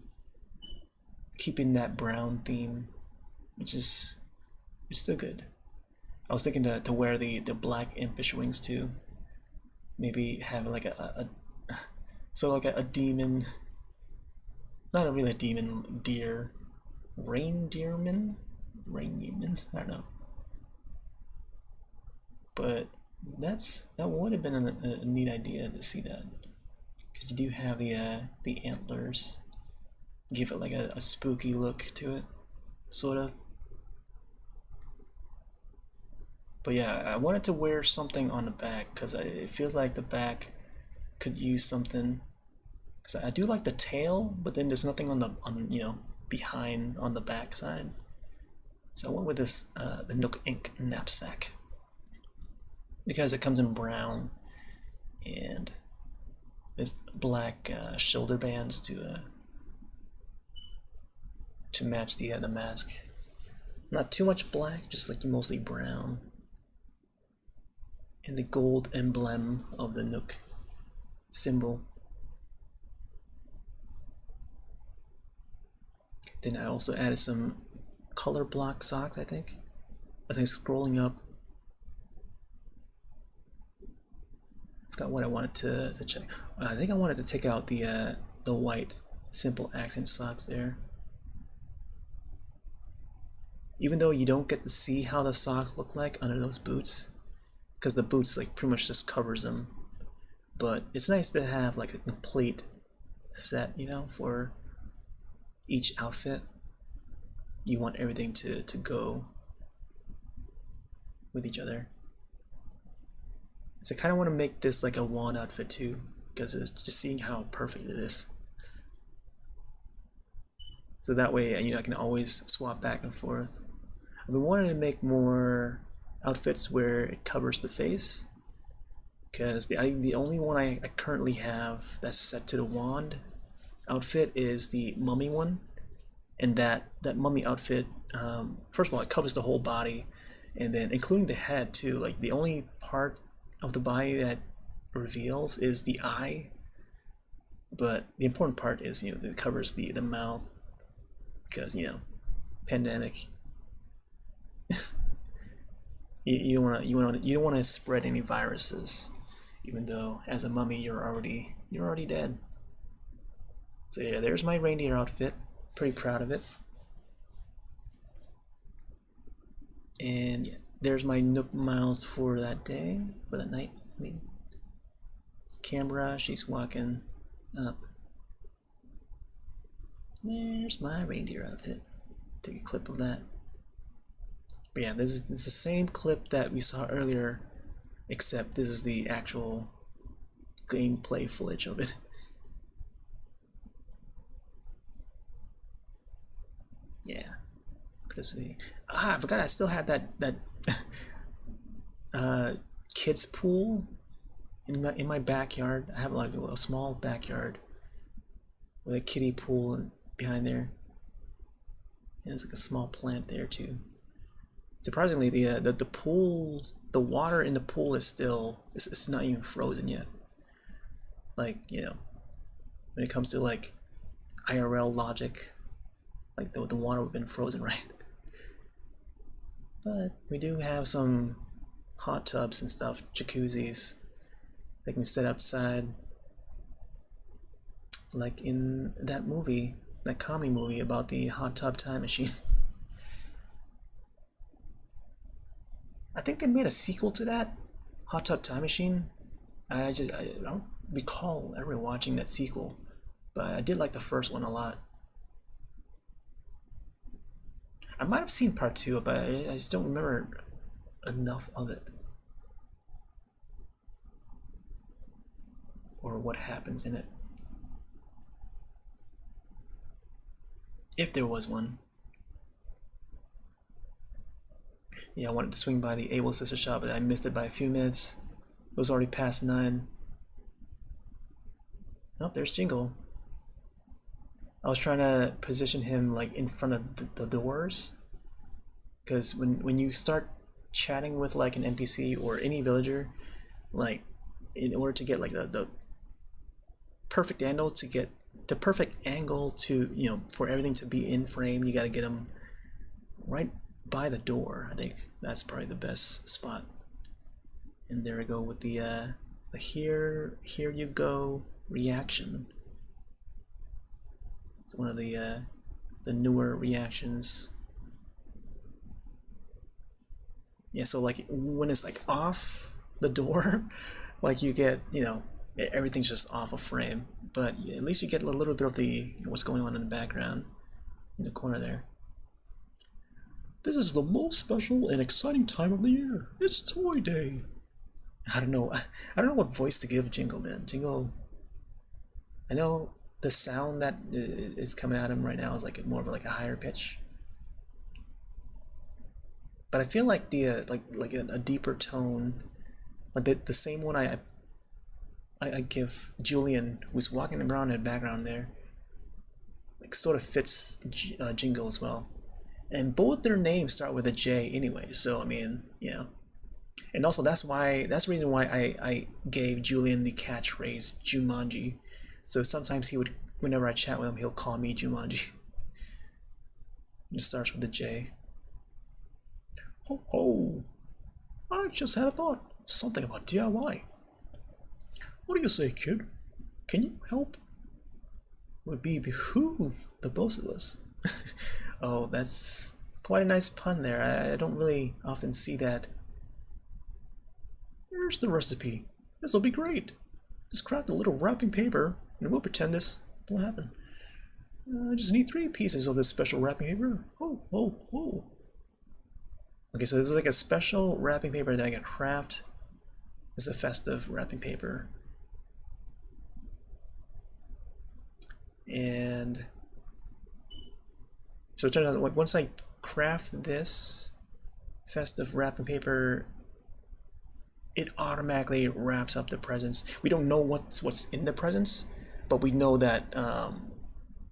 keeping that brown theme, which is still good. I was thinking to wear the black impish wings too. Maybe have like a so like a demon, not a really demon, deer, reindeerman, I don't know. But that would have been a neat idea to see that, because you do have the antlers, give it like a spooky look to it, sort of. But yeah, I wanted to wear something on the back because it feels like the back could use something. Because I do like the tail, but then there's nothing on you know, behind on the back side. So I went with this the Nook Ink knapsack, because it comes in brown and there's black shoulder bands to match the mask. Not too much black, just like mostly brown, and the gold emblem of the Nook symbol. Then I also added some color block socks, I think scrolling up. Forgot what I wanted to check. I think I wanted to take out the white simple accent socks there. Even though you don't get to see how the socks look like under those boots, because the boots like pretty much just covers them. But it's nice to have like a complete set, you know, for each outfit. you want everything to go with each other. So I kind of want to make this like a wand outfit too, because it's just seeing how perfect it is. So that way, I can always swap back and forth. I've been wanting to make more outfits where it covers the face, because the only one I currently have that's set to the wand outfit is the mummy one, and that mummy outfit, first of all, it covers the whole body, and then including the head too. Like the only part of the body that reveals is the eye, but the important part is it covers the mouth, because pandemic. you don't want to spread any viruses, even though as a mummy you're already dead. So yeah, there's my reindeer outfit. Pretty proud of it. And yeah, there's my Nook Miles for that day, for that night. I mean, it's Canberra. She's walking up. There's my reindeer outfit. Take a clip of that. But yeah, this is the same clip that we saw earlier, except this is the actual gameplay footage of it. Yeah. Crispy. I forgot I still had that kids pool in my backyard. I have like a small backyard with a kiddie pool behind there, and there's like a small plant there too. Surprisingly, the pool, the water in the pool is still it's not even frozen yet. Like when it comes to like IRL logic, like the water would have been frozen, right? But we do have some hot tubs and stuff, jacuzzis that can sit outside, like in that movie, that comedy movie about the hot tub time machine. I think they made a sequel to that, Hot Tub Time Machine. I don't recall ever watching that sequel, but I did like the first one a lot. I might have seen part 2, but I just don't remember enough of it, or what happens in it, if there was one. Yeah, I wanted to swing by the Able Sister shop, but I missed it by a few minutes. It was already past 9. Oh, there's Jingle. I was trying to position him like in front of the doors, because when you start chatting with like an NPC or any villager, like in order to get like the perfect angle to for everything to be in frame, you got to get them right by the door. I think that's probably the best spot. And there we go with the here you go reaction. It's one of the newer reactions. Yeah, so like when it's like off the door, like you get everything's just off of frame, but at least you get a little bit of the what's going on in the background in the corner there. This is the most special and exciting time of the year. It's Toy Day. I don't know what voice to give Jingle, man. Jingle, I know the sound that is coming out of him right now is like more of like a higher pitch, but I feel like the like a deeper tone, like the same one I give Julian, who's walking around in the background there, like sort of fits Jingle as well. And both their names start with a J anyway, so I mean, and also that's the reason why I gave Julian the catchphrase Jumanji. So sometimes whenever I chat with him, he'll call me Jumanji. It starts with a J. Ho ho! I just had a thought. Something about DIY. What do you say, kid? Can you help? Would behoove the both of us. Oh, that's quite a nice pun there. I don't really often see that. Here's the recipe. This'll be great. Just craft a little wrapping paper, and we'll pretend this will happen. I just need 3 pieces of this special wrapping paper. Oh, oh, oh. Okay, so this is like a special wrapping paper that I can craft. It's a festive wrapping paper. And so it turns out that once I craft this festive wrapping paper, it automatically wraps up the presents. We don't know what's in the presents, but we know that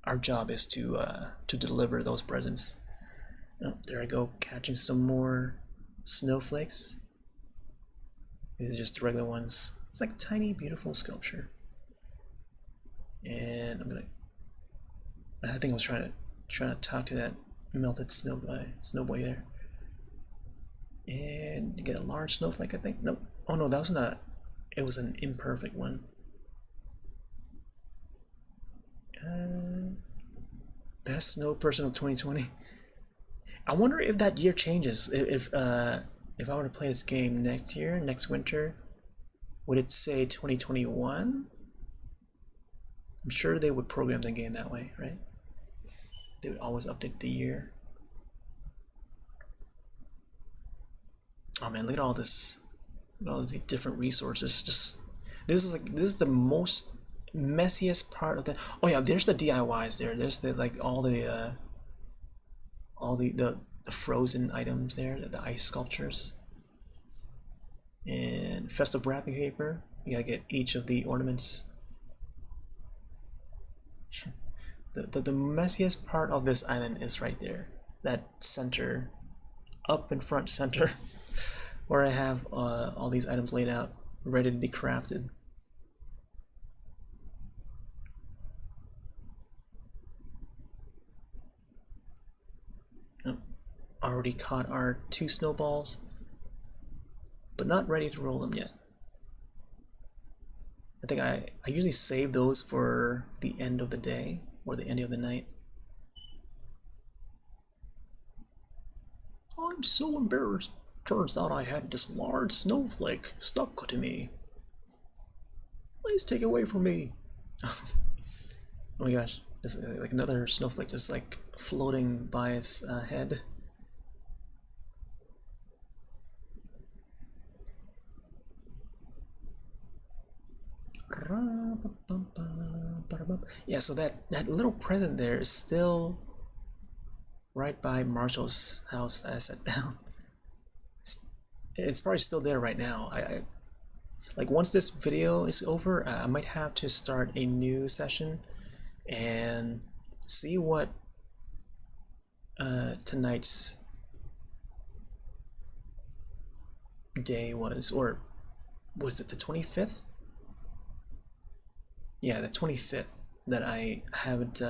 our job is to deliver those presents. Oh, there I go, catching some more snowflakes. These are just the regular ones. It's like a tiny, beautiful sculpture. And I think I was trying to talk to that melted snow boy there. And you get a large snowflake, I think. Nope. Oh no, that wasn't a. It was an imperfect one. Best snow person of 2020. I wonder if that year changes. If I were to play this game next year, next winter, would it say 2021? I'm sure they would program the game that way, right? They would always update the year. Oh man, look at all this. Look at all these different resources. Just this is the most messiest part of the. Oh yeah, there's the DIYs there. There's the all the frozen items there, the ice sculptures. And festive wrapping paper. You gotta get each of the ornaments. The messiest part of this island is right there. That center, up in front center, where I have all these items laid out, ready to be crafted. Oh, already caught our 2 snowballs, but not ready to roll them yet. I think I usually save those for the end of the day or the end of the night. I'm so embarrassed. Turns out I had this large snowflake stuck to me. Please take it away from me. Oh my gosh, there's like another snowflake just like floating by its head. Yeah, so that little present there is still right by Marshall's house I sat down. It's probably still there right now. I like once this video is over, I might have to start a new session and see what tonight's day was, or was it the 25th? Yeah, the 25th that I haven't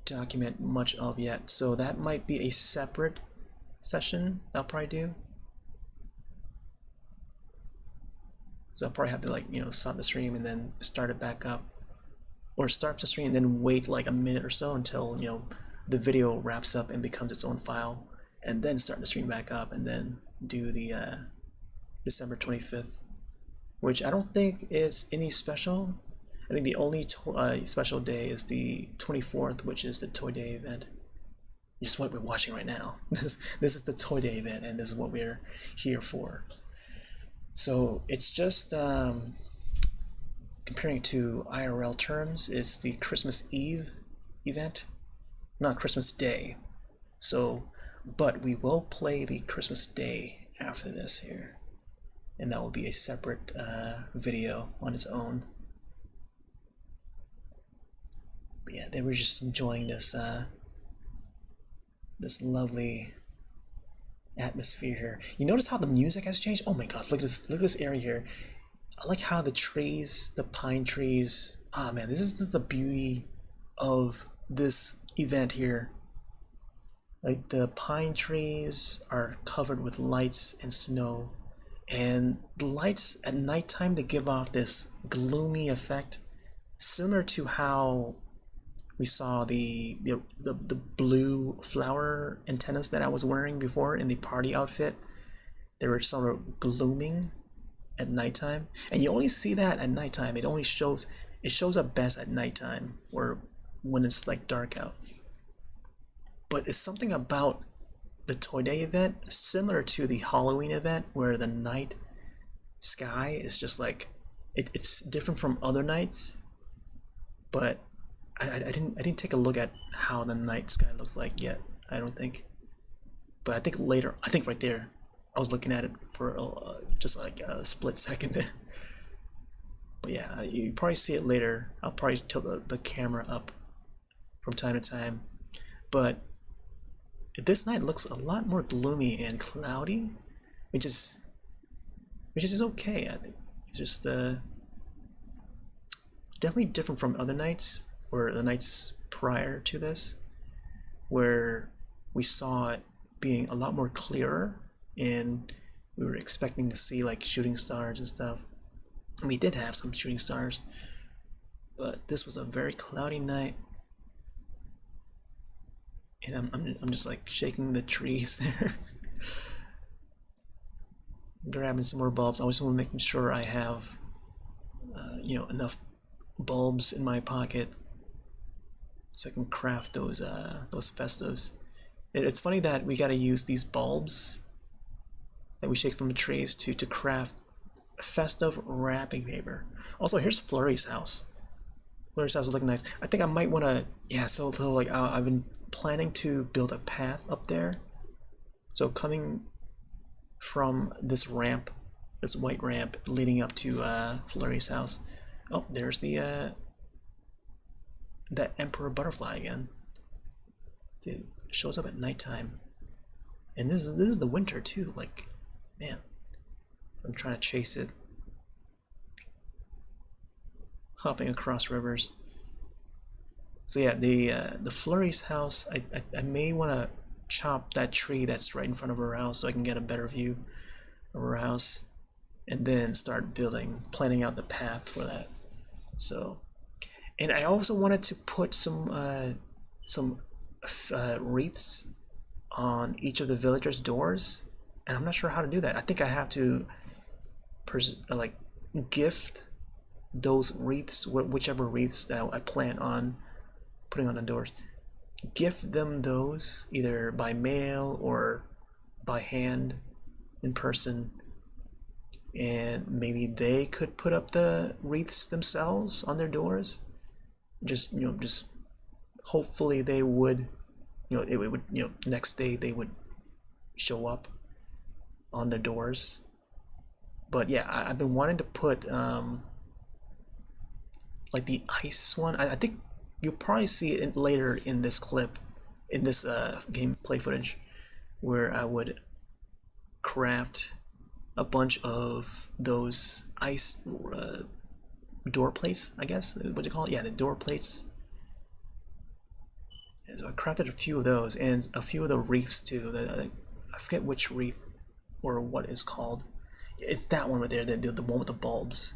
document much of yet. So that might be a separate session I'll probably do. So I'll probably have to stop the stream and then start it back up, or start the stream and then wait like a minute or so until the video wraps up and becomes its own file, and then start the stream back up and then do the December 25th, which I don't think is any special. I think the only special day is the 24th, which is the Toy Day event. Just what we're watching right now. This is the Toy Day event, and this is what we're here for. So it's just comparing to IRL terms, it's the Christmas Eve event, not Christmas Day. So, but we will play the Christmas Day after this here, and that will be a separate video on its own. But yeah, they were just enjoying this this lovely atmosphere here. You notice how the music has changed? Oh my gosh, look at this area here. I like how the trees, the pine trees, ah man, this is the beauty of this event here. Like the pine trees are covered with lights and snow, and the lights at nighttime, they give off this gloomy effect, similar to how we saw the blue flower antennas that I was wearing before in the party outfit. They were sort of glooming at nighttime, and you only see that at nighttime. It shows up best at nighttime, where when it's like dark out. But it's something about the Toy Day event, similar to the Halloween event, where the night sky is just like it's different from other nights. But I didn't take a look at how the night sky looks like yet. I don't think. But I think later. I think right there. I was looking at it for just like a split second there. But yeah, you probably see it later. I'll probably tilt the camera up from time to time. But this night looks a lot more gloomy and cloudy, which is okay. I think it's just definitely different from other nights or the nights prior to this, where we saw it being a lot more clearer and we were expecting to see like shooting stars and stuff. And we did have some shooting stars, but this was a very cloudy night. And I'm just like shaking the trees there. Grabbing some more bulbs. I always want to make sure I have enough bulbs in my pocket so I can craft those festivs. It's funny that we got to use these bulbs that we shake from the trees to craft festive wrapping paper. Also, here's Flurry's house. Flurry's house is looking nice. I think I might want to, yeah. So like I've been planning to build a path up there. So coming from this ramp, this white ramp leading up to Flurry's house. Oh, there's the that emperor butterfly again. See, it shows up at nighttime, and this is the winter too. Like, man, I'm trying to chase it, hopping across rivers. So yeah, the Flurry's house. I may want to chop that tree that's right in front of her house so I can get a better view of her house, and then start planning out the path for that. So, and I also wanted to put some wreaths on each of the villagers' doors, and I'm not sure how to do that. I think I have to like gift those wreaths, whichever wreaths that I plan on putting on the doors, gift them those either by mail or by hand in person, and maybe they could put up the wreaths themselves on their doors. Just hopefully they would, it would, next day they would show up on the doors. But yeah, I've been wanting to put like the ice one. I think you'll probably see it later in this clip, in this gameplay footage, where I would craft a bunch of those ice door plates, I guess. What do you call it? Yeah, the door plates. And so I crafted a few of those and a few of the wreaths too. I forget which wreath or what it's called. It's that one right there, the one with the bulbs.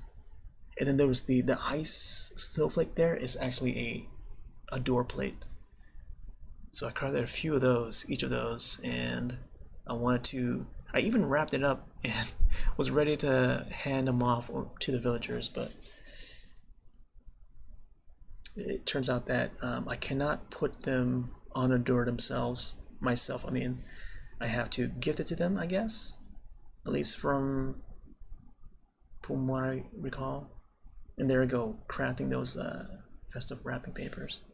And then there was the ice snowflake there is actually a door plate. So I crafted a few of those, each of those, and I even wrapped it up and was ready to hand them off to the villagers, but it turns out that I cannot put them on a door myself. I mean, I have to gift it to them, I guess, at least from what I recall. And there we go, crafting those festive wrapping papers.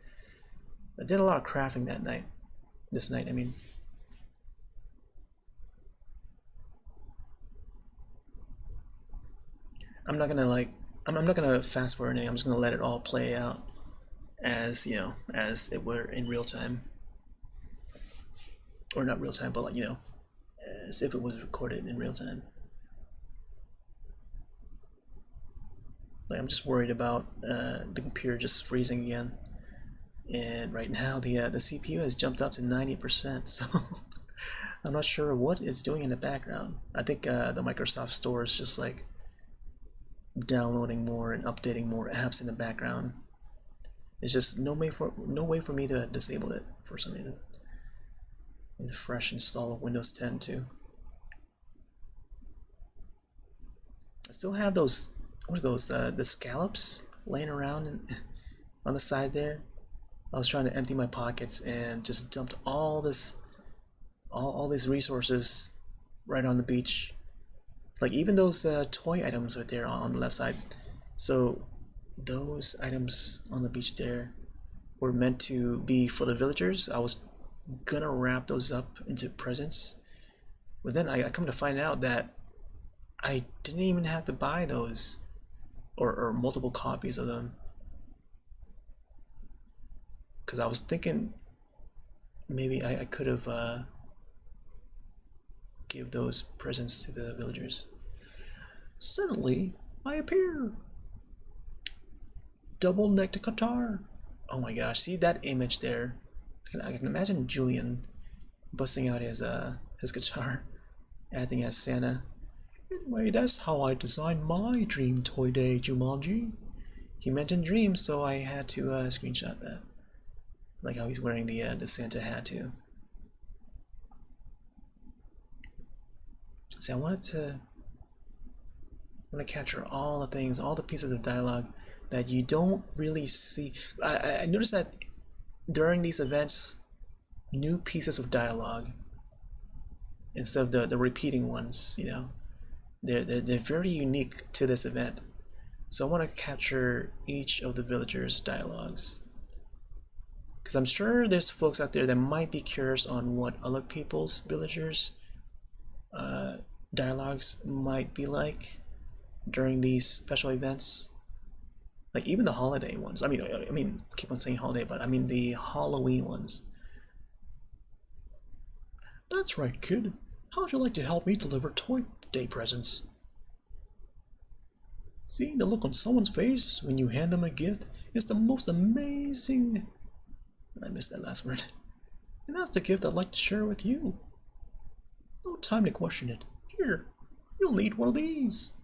I did a lot of crafting this night, I mean. I'm not gonna fast forward anything. I'm just gonna let it all play out as as it were in real time, or not real time, but like as if it was recorded in real time. Like, I'm just worried about the computer just freezing again, and right now the CPU has jumped up to 90%, so I'm not sure what it's doing in the background. I think the Microsoft Store is just like downloading more and updating more apps in the background. It's just no way for me to disable it for some reason. I need to fresh install Windows 10 too. I still have those, what are those, the scallops laying around on the side there I was trying to empty my pockets and just dumped all these resources right on the beach. Like even those toy items right there on the left side. So those items on the beach there were meant to be for the villagers. I was gonna wrap those up into presents, but then I come to find out that I didn't even have to buy those, or multiple copies of them, because I was thinking maybe I could have give those presents to the villagers. Suddenly, I appear, double-necked guitar. Oh my gosh! See that image there? I can imagine Julian busting out his guitar, acting as Santa. Anyway, that's how I designed my dream toy day, Jumanji. He mentioned dreams, so I had to screenshot that. Like how he's wearing the Santa hat too. See, I want to capture all the things, all the pieces of dialogue that you don't really see. I noticed that during these events, new pieces of dialogue instead of the repeating ones, you know, they're very unique to this event. So I want to capture each of the villagers' dialogues, because I'm sure there's folks out there that might be curious on what other people's villagers' dialogues might be like during these special events. Like even the holiday ones. I mean, keep on saying holiday, but I mean the Halloween ones. That's right, kid. How'd you like to help me deliver Toy Day presents? See, the look on someone's face when you hand them a gift is the most amazing. I missed that last word. And that's the gift I'd like to share with you. No time to question it. Here, you'll need one of these.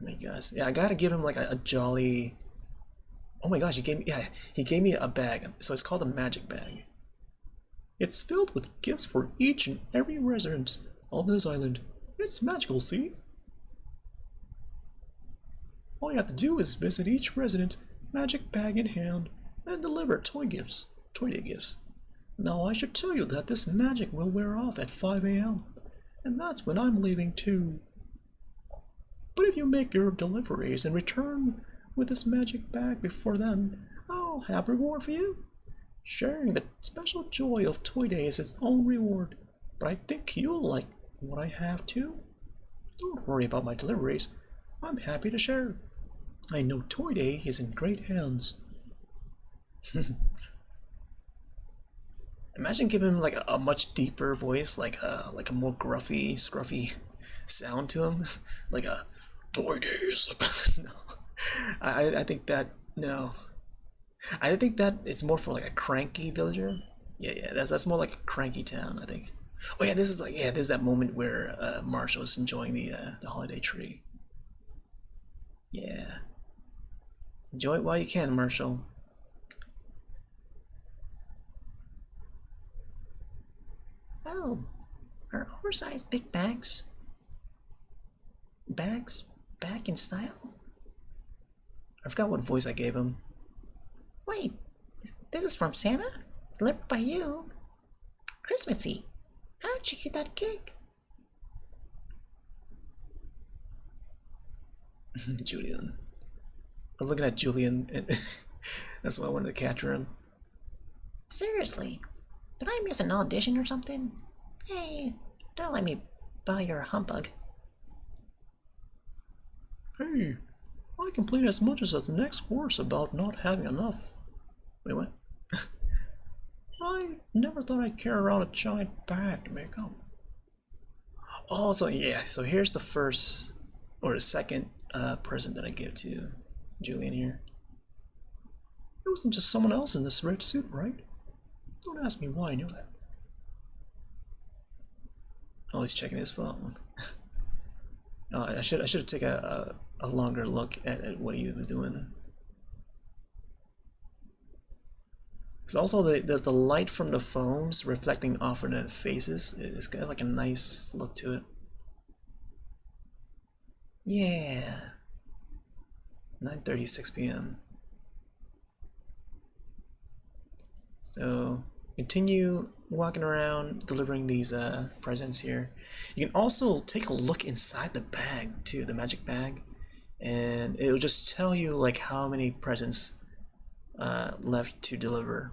Oh my gosh, yeah, I gotta give him like a jolly. Oh my gosh, he gave me a bag. So it's called a magic bag. It's filled with gifts for each and every resident of this island. It's magical, see? All you have to do is visit each resident, magic bag in hand, and deliver toy day gifts. Now I should tell you that this magic will wear off at 5 a.m., and that's when I'm leaving too. But if you make your deliveries and return with this magic bag before then, I'll have a reward for you. Sharing the special joy of Toy Day is its own reward, but I think you'll like what I have too. Don't worry about my deliveries. I'm happy to share. I know Toy Day is in great hands. Imagine giving him like a much deeper voice, like a more gruffy, scruffy sound to him, like a Toy Days. No, I think that no. I think that it's more for like a cranky villager. Yeah, that's more like a cranky town, I think. Oh yeah, this is that moment where Marshall's enjoying the holiday tree. Yeah, enjoy it while you can, Marshall. Oh, are oversized big bags back in style? I forgot what voice I gave him. Wait, this is from Santa? Delivered by you? Christmassy. How'd you get that gig? Julian. I'm looking at Julian, and that's why I wanted to capture him. Seriously, did I miss an audition or something? Hey, don't let me buy your humbug. Hey, I complain as much as the next horse about not having enough. Wait, what? I never thought I'd carry around a giant bag to make up. Oh, so yeah, so here's the first, or the second present that I give to Julian here. It wasn't just someone else in this red suit, right? Don't ask me why I knew that. Oh, he's checking his phone. I should have taken a longer look at what he was doing. Because also the light from the foams reflecting off of the faces is got like a nice look to it. Yeah. 9:36 p.m. So continue walking around delivering these presents here. You can also take a look inside the bag too, the magic bag, and it will just tell you like how many presents left to deliver.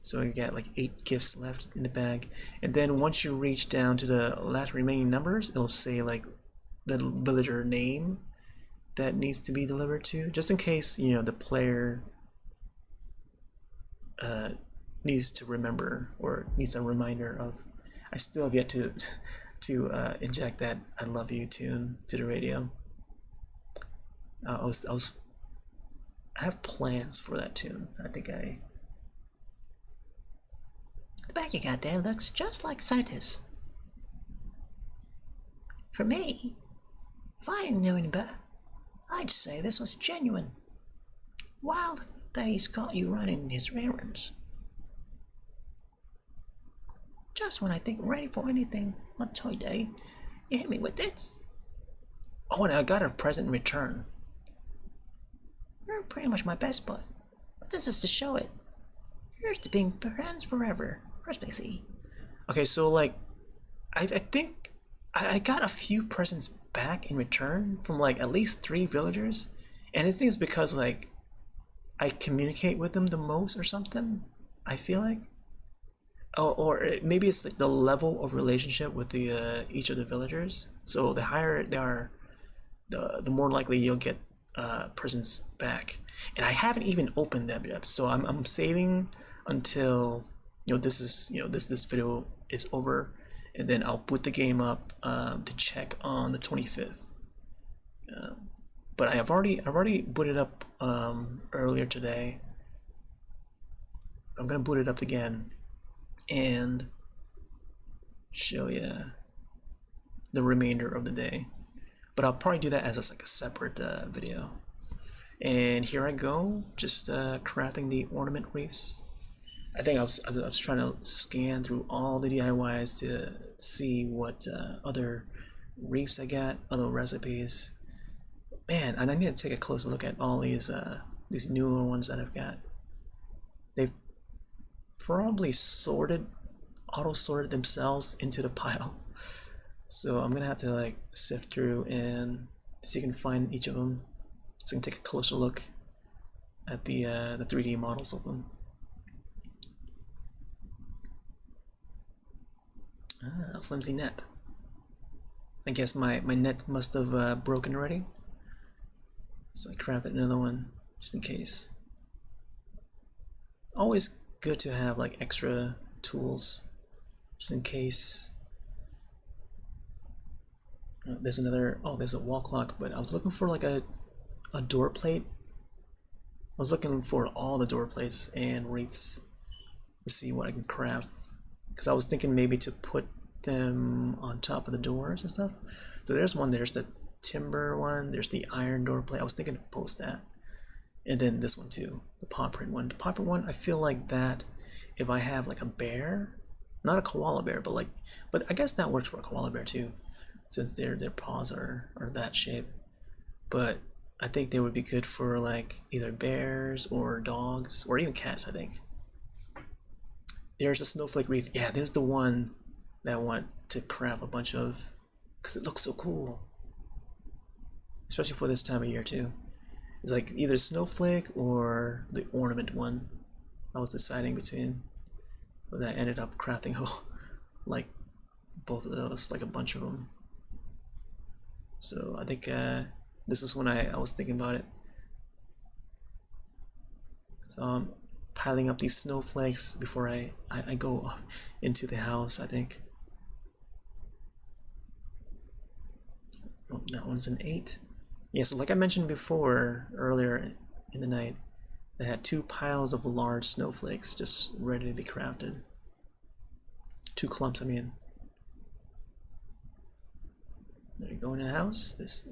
So you got like 8 gifts left in the bag, and then once you reach down to the last remaining numbers, it'll say like the villager name that needs to be delivered to, just in case the player needs to remember or needs a reminder of. I still have yet to inject that "I love you" tune to the radio. I have plans for that tune. I think The bag you got there looks just like Citus. For me, if I didn't know any better, I'd say this was genuine. Wild that he's caught you running his errands. Just when I think I'm ready for anything on Toy Day, you hit me with this. Oh, and I got a present in return. You're pretty much my best bud, but this is to show it. Here's to being friends forever, Christmassy. Okay, so like, I think I got a few presents back in return from like at least 3 villagers, and I think it's because like I communicate with them the most or something. I feel like, or maybe it's like the level of relationship with the each of the villagers. So the higher they are, the more likely you'll get presents back. And I haven't even opened them yet, so I'm saving until this video is over, and then I'll boot the game up to check on the 25th. But I've already booted up earlier today. I'm gonna boot it up again and show you the remainder of the day. But I'll probably do that as like a separate video. And here I go, just crafting the ornament wreaths. I think I was trying to scan through all the DIYs to see what other wreaths I got, other recipes. Man, and I need to take a closer look at all these newer ones that I've got. They've probably auto-sorted themselves into the pile. So I'm gonna have to like sift through and see if I can find each of them, so I can take a closer look at the 3D models of them. Ah, flimsy net. I guess my net must have broken already. So I crafted another one just in case. Always good to have like extra tools just in case. There's another, there's a wall clock, but I was looking for like a door plate. I was looking for all the door plates and wreaths to see what I can craft, because I was thinking maybe to put them on top of the doors and stuff. So there's one, there's the timber one, there's the iron door plate. I was thinking to post that, and then this one too, the paw print one. The paw print one, I feel like that if I have like a bear, not a koala bear, but I guess that works for a koala bear too, since their paws are that shape. But I think they would be good for like either bears or dogs or even cats, I think. There's a snowflake wreath. Yeah, this is the one that I want to craft a bunch of, because it looks so cool, especially for this time of year too. It's like either snowflake or the ornament one I was deciding between, but I ended up crafting like both of those, like a bunch of them. So I think this is when I was thinking about it. So I'm piling up these snowflakes before I go into the house, I think. Oh, that one's an 8. Yeah, so like I mentioned before, earlier in the night, I had 2 piles of large snowflakes just ready to be crafted. 2 clumps, I mean. There you go in the house. This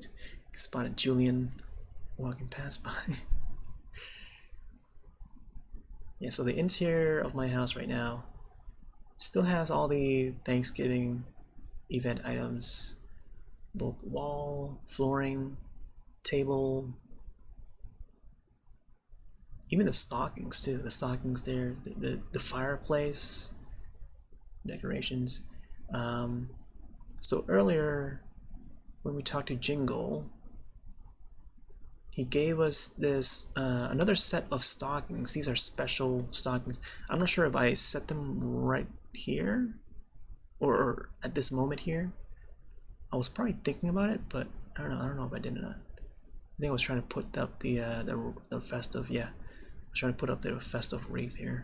spotted Julian walking past by. Yeah, so the interior of my house right now still has all the Thanksgiving event items, both wall, flooring, table, even the stockings too. The stockings there, the fireplace decorations. So earlier when we talked to Jingle, he gave us this another set of stockings. These are special stockings. I'm not sure if I set them right here or at this moment here. I was probably thinking about it, but I don't know if I did or not. I think I was trying to put up the festive, yeah. I was trying to put up the festive wreath here.